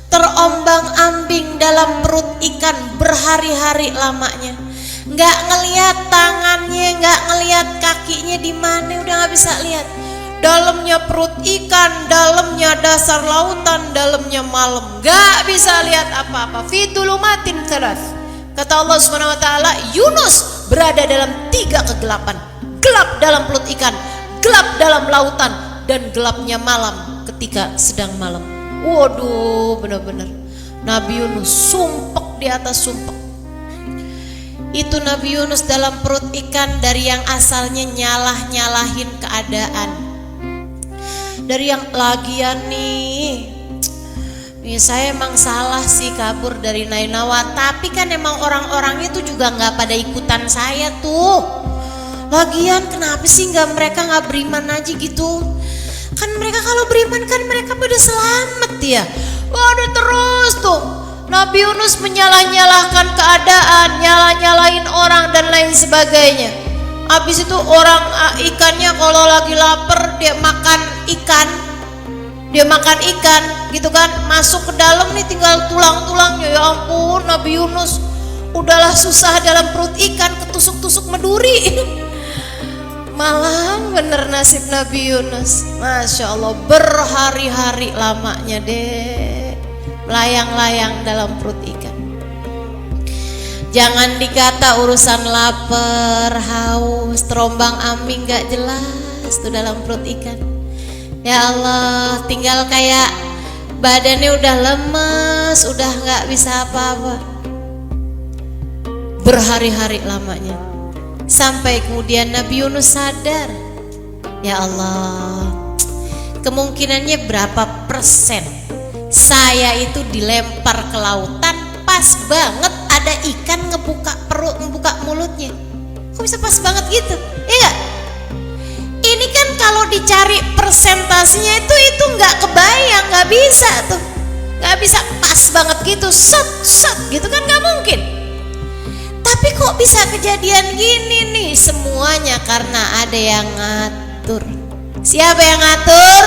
Terombang-ambing dalam perut ikan berhari-hari lamanya. Nggak ngelihat tangannya, nggak ngelihat kakinya di mana, udah nggak bisa lihat. Dalamnya perut ikan, dalamnya dasar lautan, dalamnya malam, gak bisa lihat apa-apa. Fi dhulumatin thalath. Kata Allah Subhanahu wa taala, Yunus berada dalam 3 kegelapan. Gelap dalam perut ikan, gelap dalam lautan, dan gelapnya malam ketika sedang malam. Waduh, benar-benar Nabi Yunus sumpek di atas sumpek. Itu Nabi Yunus dalam perut ikan dari yang asalnya nyalah-nyalahin keadaan, dari yang lagian nih saya emang salah sih kabur dari Nainawa, tapi kan emang orang-orangnya tuh juga nggak pada ikutan saya tuh. Lagian kenapa sih mereka nggak beriman aja gitu? Kan mereka kalau beriman kan mereka pada selamat ya. Waduh, terus tuh Nabi Yunus menyalah-nyalahkan keadaan, nyalah-nyalahin orang dan lain sebagainya. Habis itu orang ikannya kalau lagi lapar dia makan ikan, gitu kan, masuk ke dalam nih tinggal tulang-tulangnya. Ya ampun, Nabi Yunus udahlah susah dalam perut ikan, ketusuk-tusuk meduri. Malang bener nasib Nabi Yunus, Masya Allah, berhari-hari lamanya deh melayang-layang dalam perut ikan. Jangan dikata urusan lapar, haus, terombang ambing gak jelas tuh dalam perut ikan. Ya Allah, tinggal kayak badannya udah lemes, udah gak bisa apa-apa. Berhari-hari lamanya. Sampai kemudian Nabi Yunus sadar, ya Allah, kemungkinannya berapa persen saya itu dilempar ke lautan, pas banget ada ikan ngebuka mulutnya. Kok bisa pas banget gitu? Iya gak? Ini kan kalau dicari persentasenya itu nggak kebayang, nggak bisa tuh, nggak bisa pas banget gitu, set gitu kan, nggak mungkin. Tapi kok bisa kejadian gini nih? Semuanya karena ada yang ngatur. Siapa yang ngatur?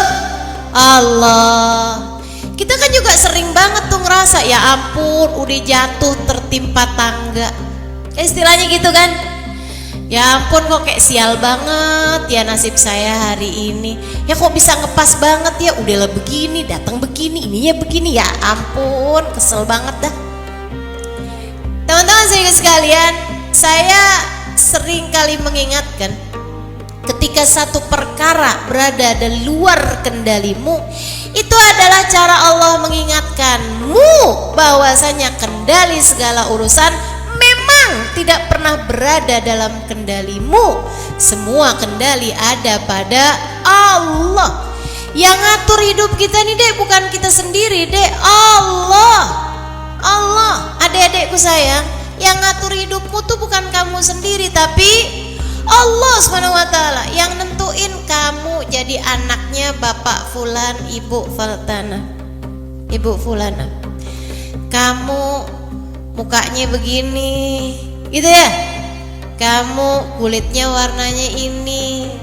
Allah. Kita kan juga sering banget tuh ngerasa, ya ampun udah jatuh tertimpa tangga, istilahnya gitu kan. Ya ampun kok kayak sial banget ya nasib saya hari ini. Ya kok bisa ngepas banget ya, udahlah begini, datang begini, ininya begini, ya ampun kesel banget dah. Teman-teman saya sekalian, saya sering kali mengingatkan, ketika satu perkara berada di luar kendalimu, itu adalah cara Allah mengingatkanmu bahwasanya kendali segala urusan memang tidak pernah berada dalam kendalimu. Semua kendali ada pada Allah. Yang ngatur hidup kita nih dek, bukan kita sendiri dek, Allah. Adik-adikku sayang, yang ngatur hidupmu tuh bukan kamu sendiri, tapi Allah Subhanahu wa taala yang nentuin kamu jadi anaknya Bapak Fulan, Ibu Fulana. Kamu mukanya begini, gitu ya. Kamu kulitnya warnanya ini,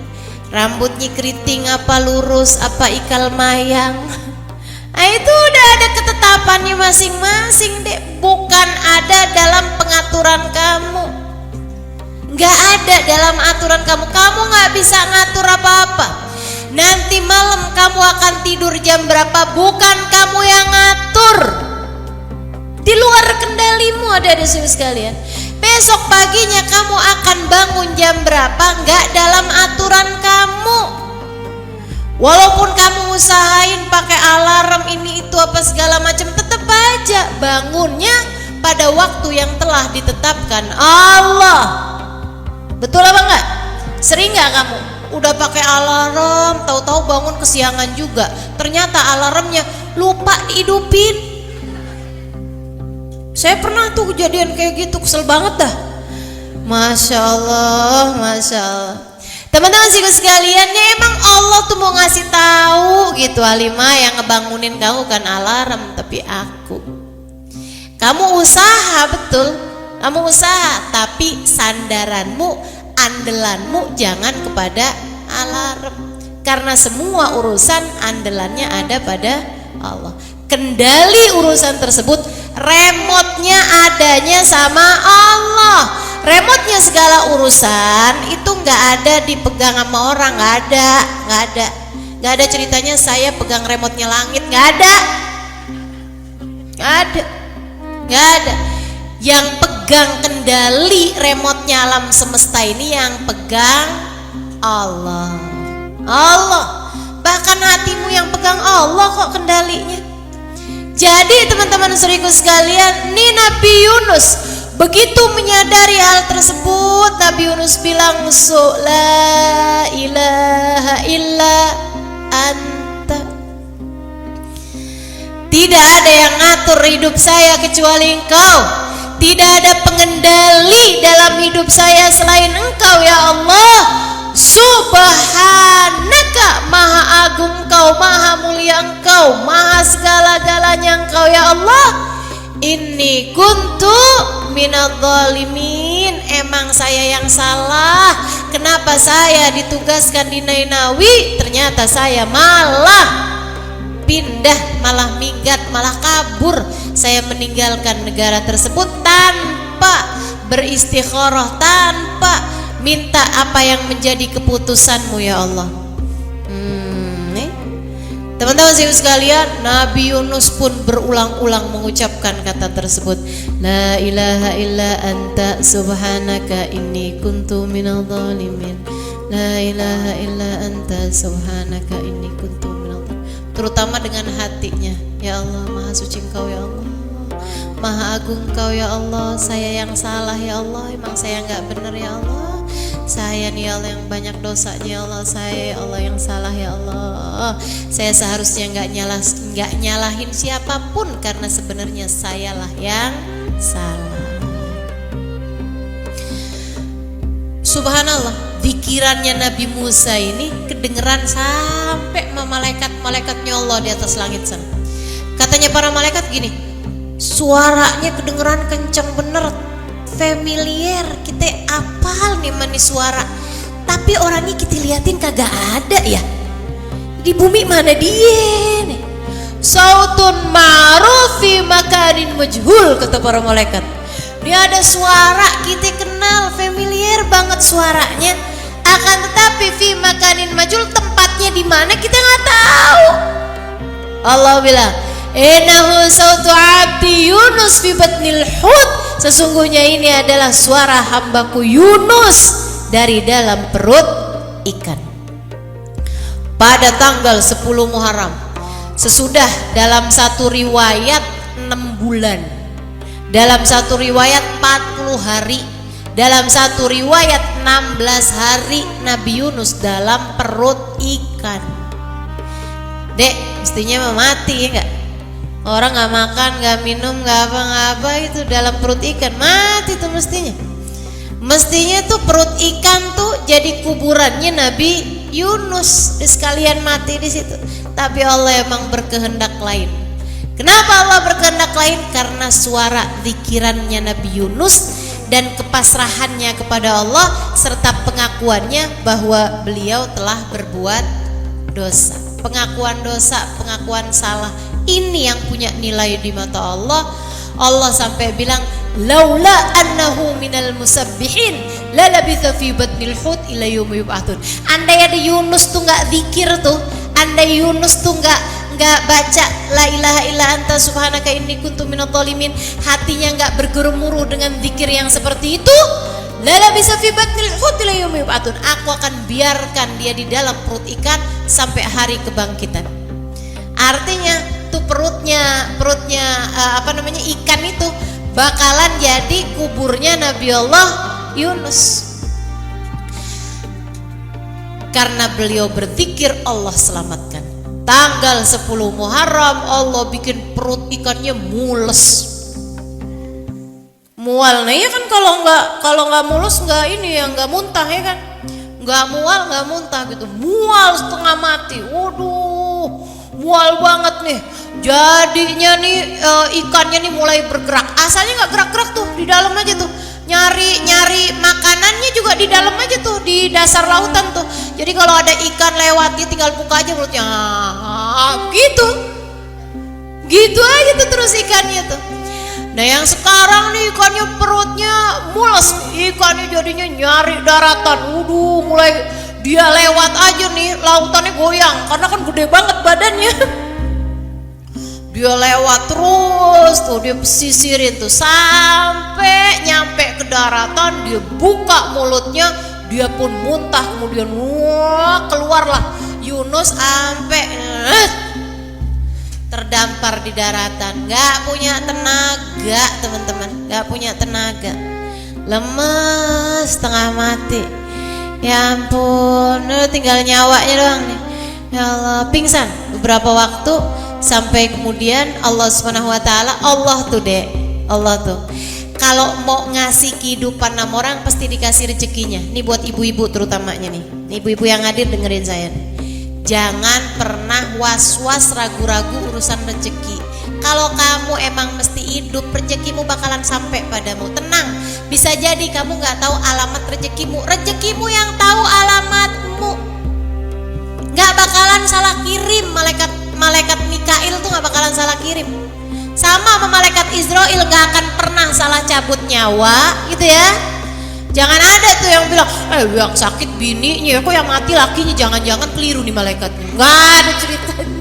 rambutnya keriting apa lurus apa ikal mayang. Nah, itu udah ada ketetapannya masing-masing deh, bukan ada dalam pengaturan kamu. Gak ada dalam aturan kamu. Kamu gak bisa ngatur apa-apa. Nanti malam kamu akan tidur jam berapa, bukan kamu yang ngatur. Di luar kendalimu ada sekalian. Besok paginya kamu akan bangun jam berapa, gak dalam aturan kamu. Walaupun kamu usahain pakai alarm ini itu apa segala macam, tetap aja bangunnya pada waktu yang telah ditetapkan Allah. Betul apa enggak? Sering nggak kamu udah pakai alarm, tahu-tahu bangun kesiangan juga, ternyata alarmnya lupa dihidupin. Saya pernah tuh kejadian kayak gitu, kesel banget dah. Masya Allah, Masya Allah. Teman-teman sekalian, ya emang Allah tuh mau ngasih tahu gitu, Halimah, yang ngebangunin kamu kan alarm, tapi aku. Kamu usaha, betul, kamu usaha, tapi sandaranmu, andalanmu jangan kepada alarm, karena semua urusan andalannya ada pada Allah. Kendali urusan tersebut, remotenya adanya sama Allah. Remotnya segala urusan itu nggak ada dipegang sama orang, nggak ada ceritanya saya pegang remotenya langit, nggak ada. Yang pegang kendali remotenya alam semesta ini yang pegang Allah. Bahkan hatimu yang pegang Allah kok kendalinya. Jadi teman-teman saudaraku sekalian, ini Nabi Yunus begitu menyadari hal tersebut, Nabi Yunus bilang, la ilaha illa anta. Tidak ada yang ngatur hidup saya kecuali Engkau. Tidak ada pengendali dalam hidup saya selain Engkau ya Allah. Subhanaka, maha agung Engkau, maha mulia Engkau, maha segala-galanya Engkau ya Allah. Inni kuntu minadh-dhalimin. Emang saya yang salah. Kenapa saya ditugaskan di Nainawi, ternyata saya malah pindah, malah minggat, malah kabur. Saya meninggalkan negara tersebut tanpa beristikharah, tanpa minta apa yang menjadi keputusanmu ya Allah. Teman-teman sekalian, Nabi Yunus pun berulang-ulang mengucapkan kata tersebut, la ilaha illa anta subhanaka inni kuntu minadh dhalimin. La ilaha illa anta subhanaka inni kuntu minadh dhalimin. Terutama dengan hatinya, ya Allah, maha suci Engkau ya Allah, maha agung Engkau ya Allah. Saya yang salah ya Allah, emang saya nggak benar ya Allah. Saya nih Allah yang banyak dosanya ya Allah, saya ya Allah yang salah ya Allah. Saya seharusnya nggak nyalahin siapapun, karena sebenarnya sayalah yang salah. Subhanallah, pikirannya Nabi Musa ini kedengeran sampai malaikat-malaikatnya Allah di atas langit sana. Katanya para malaikat gini, suaranya kedengeran kencang bener, familiar, kita apal nih manis suara, tapi orangnya kita liatin kagak ada ya. Di bumi mana dia nih? Sautun ma'ruf fi makanin majhul, kata para malaikat. Dia ada suara kita kenal, familiar banget suaranya, akan tetapi fi makanin majhul, tempatnya di mana kita nggak tahu. Allah bilang, innahu sautu abdi Yunus fi batnil hut. Sesungguhnya ini adalah suara hambaku Yunus dari dalam perut ikan. Pada tanggal 10 Muharram, sesudah dalam satu riwayat 6 bulan, dalam satu riwayat 40 hari, dalam satu riwayat 16 hari Nabi Yunus dalam perut ikan. Dek, mestinya mati ya enggak? Orang nggak makan, nggak minum, nggak apa-apa itu dalam perut ikan, mati tuh mestinya. Mestinya tuh perut ikan tuh jadi kuburannya Nabi Yunus, sekalian mati di situ. Tapi Allah emang berkehendak lain. Kenapa Allah berkehendak lain? Karena suara zikirannya Nabi Yunus dan kepasrahannya kepada Allah serta pengakuannya bahwa beliau telah berbuat dosa. Pengakuan dosa, pengakuan salah, ini yang punya nilai di mata Allah. Allah sampai bilang, laula annahu minal musabbihin la labitha fi batnil hut ila yaumi yub'atsun. Andai ada Yunus tuh nggak zikir tuh, andai Yunus tuh nggak baca la ilaha illa anta subhanaka inni kuntu minadh dhalimin, hatinya nggak bergemuruh dengan zikir yang seperti itu, la labitha fi batnil hut ila yaumi yub'atsun, aku akan biarkan dia di dalam perut ikan sampai hari kebangkitan. Artinya tuh perutnya ikan itu bakalan jadi kuburnya Nabi Allah Yunus. Karena beliau berzikir, Allah selamatkan. Tanggal 10 Muharram Allah bikin perut ikannya mules. Mual. Nah ya kan, kalau nggak mulus nggak ini ya, nggak muntah ya kan. Nggak mual nggak muntah gitu. Mual setengah mati. Waduh, mual banget nih. Jadinya nih ikannya nih mulai bergerak. Asalnya nggak gerak-gerak tuh, di dalam aja tuh. Nyari makanannya juga di dalam aja tuh, di dasar lautan tuh. Jadi kalau ada ikan lewat dia tinggal buka aja mulutnya, gitu aja tuh terus ikannya tuh. Nah yang sekarang nih ikannya perutnya mules, ikannya jadinya nyari daratan. Mulai dia lewat aja nih lautannya goyang karena kan gede banget badannya. Dia lewat terus tuh, dia pesisirin tuh sampai nyampe ke daratan, dia buka mulutnya, dia pun muntah, kemudian keluarlah Yunus sampai terdampar di daratan. Gak punya tenaga teman-teman, gak punya tenaga, lemes setengah mati. Ya ampun, tinggal nyawanya doang nih. Ya Allah, pingsan beberapa waktu. Sampai kemudian Allah Subhanahu wa taala, Allah tuh kalau mau ngasih kehidupan sama orang pasti dikasih rezekinya. Ini buat ibu-ibu terutamanya nih. Ibu-ibu yang hadir dengerin saya nih. Jangan pernah was-was ragu-ragu urusan rezeki. Kalau kamu emang mesti hidup, rezekimu bakalan sampai padamu. Tenang, bisa jadi kamu nggak tahu alamat rezekimu. Rezekimu yang tahu alamatmu. Nggak bakalan salah kirim. Malaikat Mikail tuh gak bakalan salah kirim. Sama malaikat Israel gak akan pernah salah cabut nyawa gitu ya. Jangan ada tuh yang bilang yang sakit bininya, kok yang mati lakinya, jangan-jangan keliru nih malaikatnya. Gak ada ceritanya.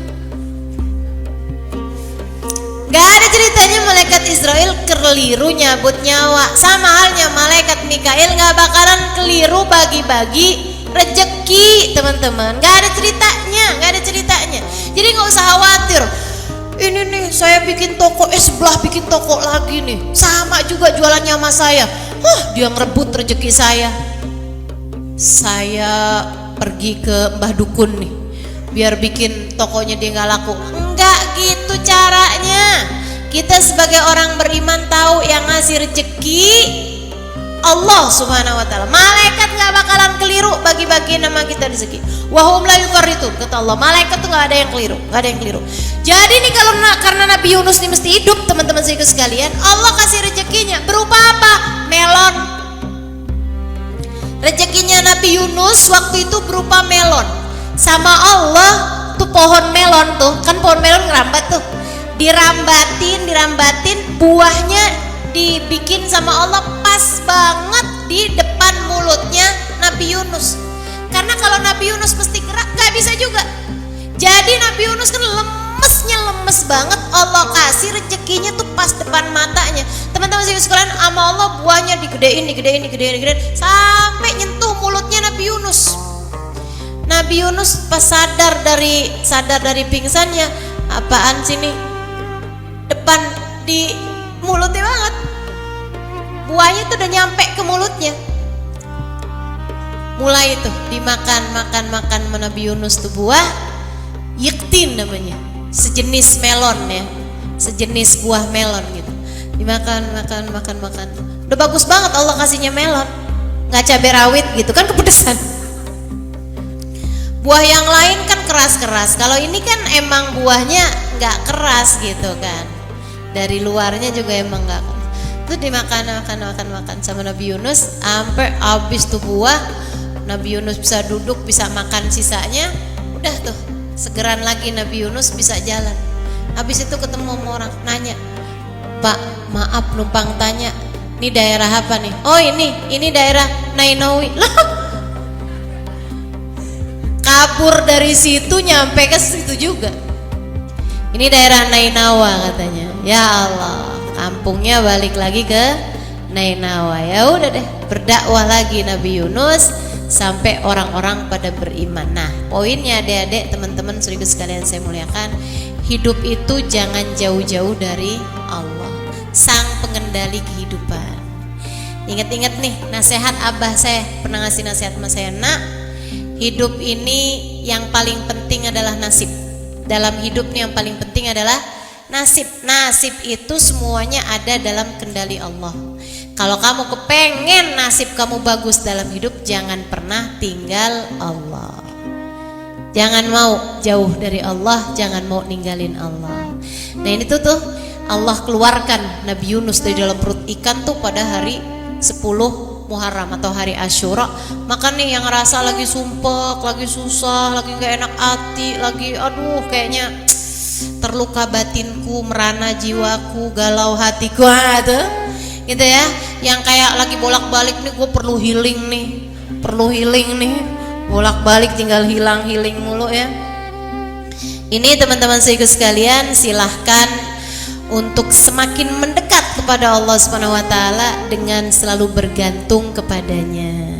Gak ada ceritanya malaikat Israel keliru nyabut nyawa. Sama halnya malaikat Mikail gak bakalan keliru bagi-bagi rezeki teman-teman. Gak ada ceritanya. Jadi nggak usah khawatir. Ini nih saya bikin toko, sebelah bikin toko lagi nih, sama juga jualannya sama saya. Dia ngerebut rezeki saya. Saya pergi ke Mbah Dukun nih, biar bikin tokonya dia nggak laku. Enggak gitu caranya. Kita sebagai orang beriman tahu yang ngasih rezeki Allah Subhanahu wa taala. Malaikat gak bakalan keliru bagi-bagi nama kita rezeki. Wahum la yufarritun, kata Allah. Malaikat tuh gak ada yang keliru. Jadi nih karena Nabi Yunus ini mesti hidup, teman-teman sekalian, Allah kasih rezekinya berupa apa? Melon. Rezekinya Nabi Yunus waktu itu berupa melon. Sama Allah tuh pohon melon tuh, kan pohon melon ngerambat tuh. Dirambatin buahnya dibikin sama Allah pas banget di depan mulutnya Nabi Yunus. Karena kalau Nabi Yunus mesti gerak gak bisa juga. Jadi Nabi Yunus kan lemes banget, Allah kasih rezekinya tuh pas depan matanya. Teman-teman sekalian, sama Allah buahnya digedein sampai nyentuh mulutnya Nabi Yunus. Nabi Yunus pas sadar dari pingsannya, apaan sini depan di mulutnya banget, buahnya tuh udah nyampe ke mulutnya. Mulai itu dimakan Nabi Yunus tuh buah yektin namanya, sejenis melon ya, sejenis buah melon gitu. Dimakan. Udah bagus banget Allah kasihnya melon, nggak cabai rawit gitu kan, kepedesan. Buah yang lain kan keras-keras, kalau ini kan emang buahnya nggak keras gitu kan. Dari luarnya juga emang gak. Itu dimakan sama Nabi Yunus sampai habis tuh buah. Nabi Yunus bisa duduk, bisa makan sisanya. Udah tuh, segeran lagi Nabi Yunus bisa jalan. Habis itu ketemu sama orang, nanya, "Pak, maaf numpang tanya, ini daerah apa nih?" "Oh ini daerah Nainawi." Lah, kabur dari situ nyampe ke situ juga. Ini daerah Nainawa katanya. Ya Allah, kampungnya balik lagi ke Nainawa. Ya udah deh, berdakwah lagi Nabi Yunus sampai orang-orang pada beriman. Nah, poinnya adik-adik, teman-teman sekalian saya muliakan, hidup itu jangan jauh-jauh dari Allah, sang pengendali kehidupan. Ingat-ingat nih nasihat abah saya, pernah ngasih nasihat sama saya, "Nak, hidup ini yang paling penting adalah nasib. Dalam hidup ini yang paling penting adalah nasib. Nasib itu semuanya ada dalam kendali Allah. Kalau kamu kepengen nasib kamu bagus dalam hidup, jangan pernah tinggal Allah. Jangan mau jauh dari Allah, jangan mau ninggalin Allah. Nah ini tuh Allah keluarkan Nabi Yunus dari dalam perut ikan tuh pada hari 10 Muharram atau hari Asyura. Maka nih yang ngerasa lagi sumpek, lagi susah, lagi gak enak hati, lagi aduh kayaknya terluka batinku, merana jiwaku, galau hatiku, gitu ya. Yang kayak lagi bolak-balik nih, gue perlu healing nih, bolak-balik tinggal healing mulu ya. Ini teman-teman saudaraku sekalian, silahkan untuk semakin mendekat kepada Allah Subhanahu wa taala dengan selalu bergantung kepadanya.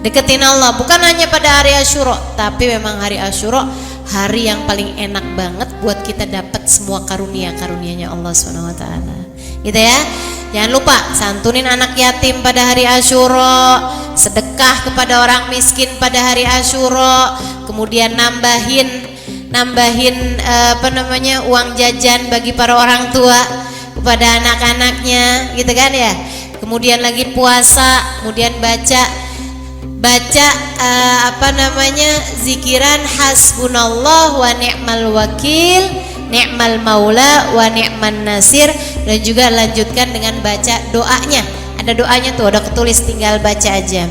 Deketin Allah bukan hanya pada hari Asyura, tapi memang hari Asyura hari yang paling enak banget buat kita dapat semua karunia-karunianya Allah Subhanahu wa taala. Gitu ya. Jangan lupa santunin anak yatim pada hari Asyura, sedekah kepada orang miskin pada hari Asyura, kemudian nambahin uang jajan bagi para orang tua kepada anak-anaknya, gitu kan ya. Kemudian lagi puasa, kemudian baca zikiran hasbunallah wa ni'mal wakil, ni'mal maula wa ni'man nasir, dan juga lanjutkan dengan baca doanya. Ada doanya tuh, ada ketulis, tinggal baca aja.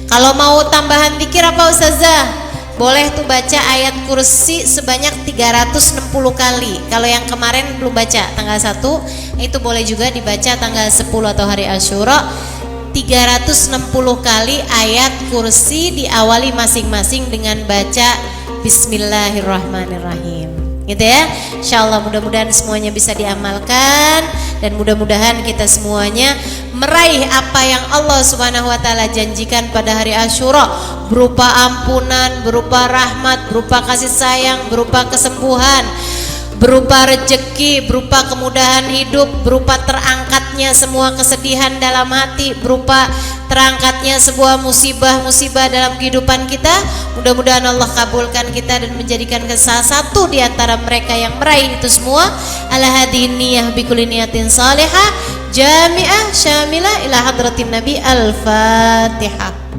Kalau mau tambahan zikir apa Ustazah? Boleh tuh baca ayat kursi sebanyak 360 kali. Kalau yang kemarin belum baca tanggal 1, itu boleh juga dibaca tanggal 10 atau hari Asyura. 360 kali ayat kursi, diawali masing-masing dengan baca Bismillahirrahmanirrahim. Gitu ya. Insyaallah mudah-mudahan semuanya bisa diamalkan, dan mudah-mudahan kita semuanya meraih apa yang Allah Subhanahu wa taala janjikan pada hari Asyura, berupa ampunan, berupa rahmat, berupa kasih sayang, berupa kesembuhan, berupa rezeki, berupa kemudahan hidup, berupa terangkatnya semua kesedihan dalam hati, berupa terangkatnya sebuah musibah-musibah dalam kehidupan kita. Mudah-mudahan Allah kabulkan kita dan menjadikan salah satu di antara mereka yang meraih itu semua. Ala hadhihi niyyah bi kulli niyatin salihah jami'ah syamilah ila hadratin nabi. Al-Fatihah.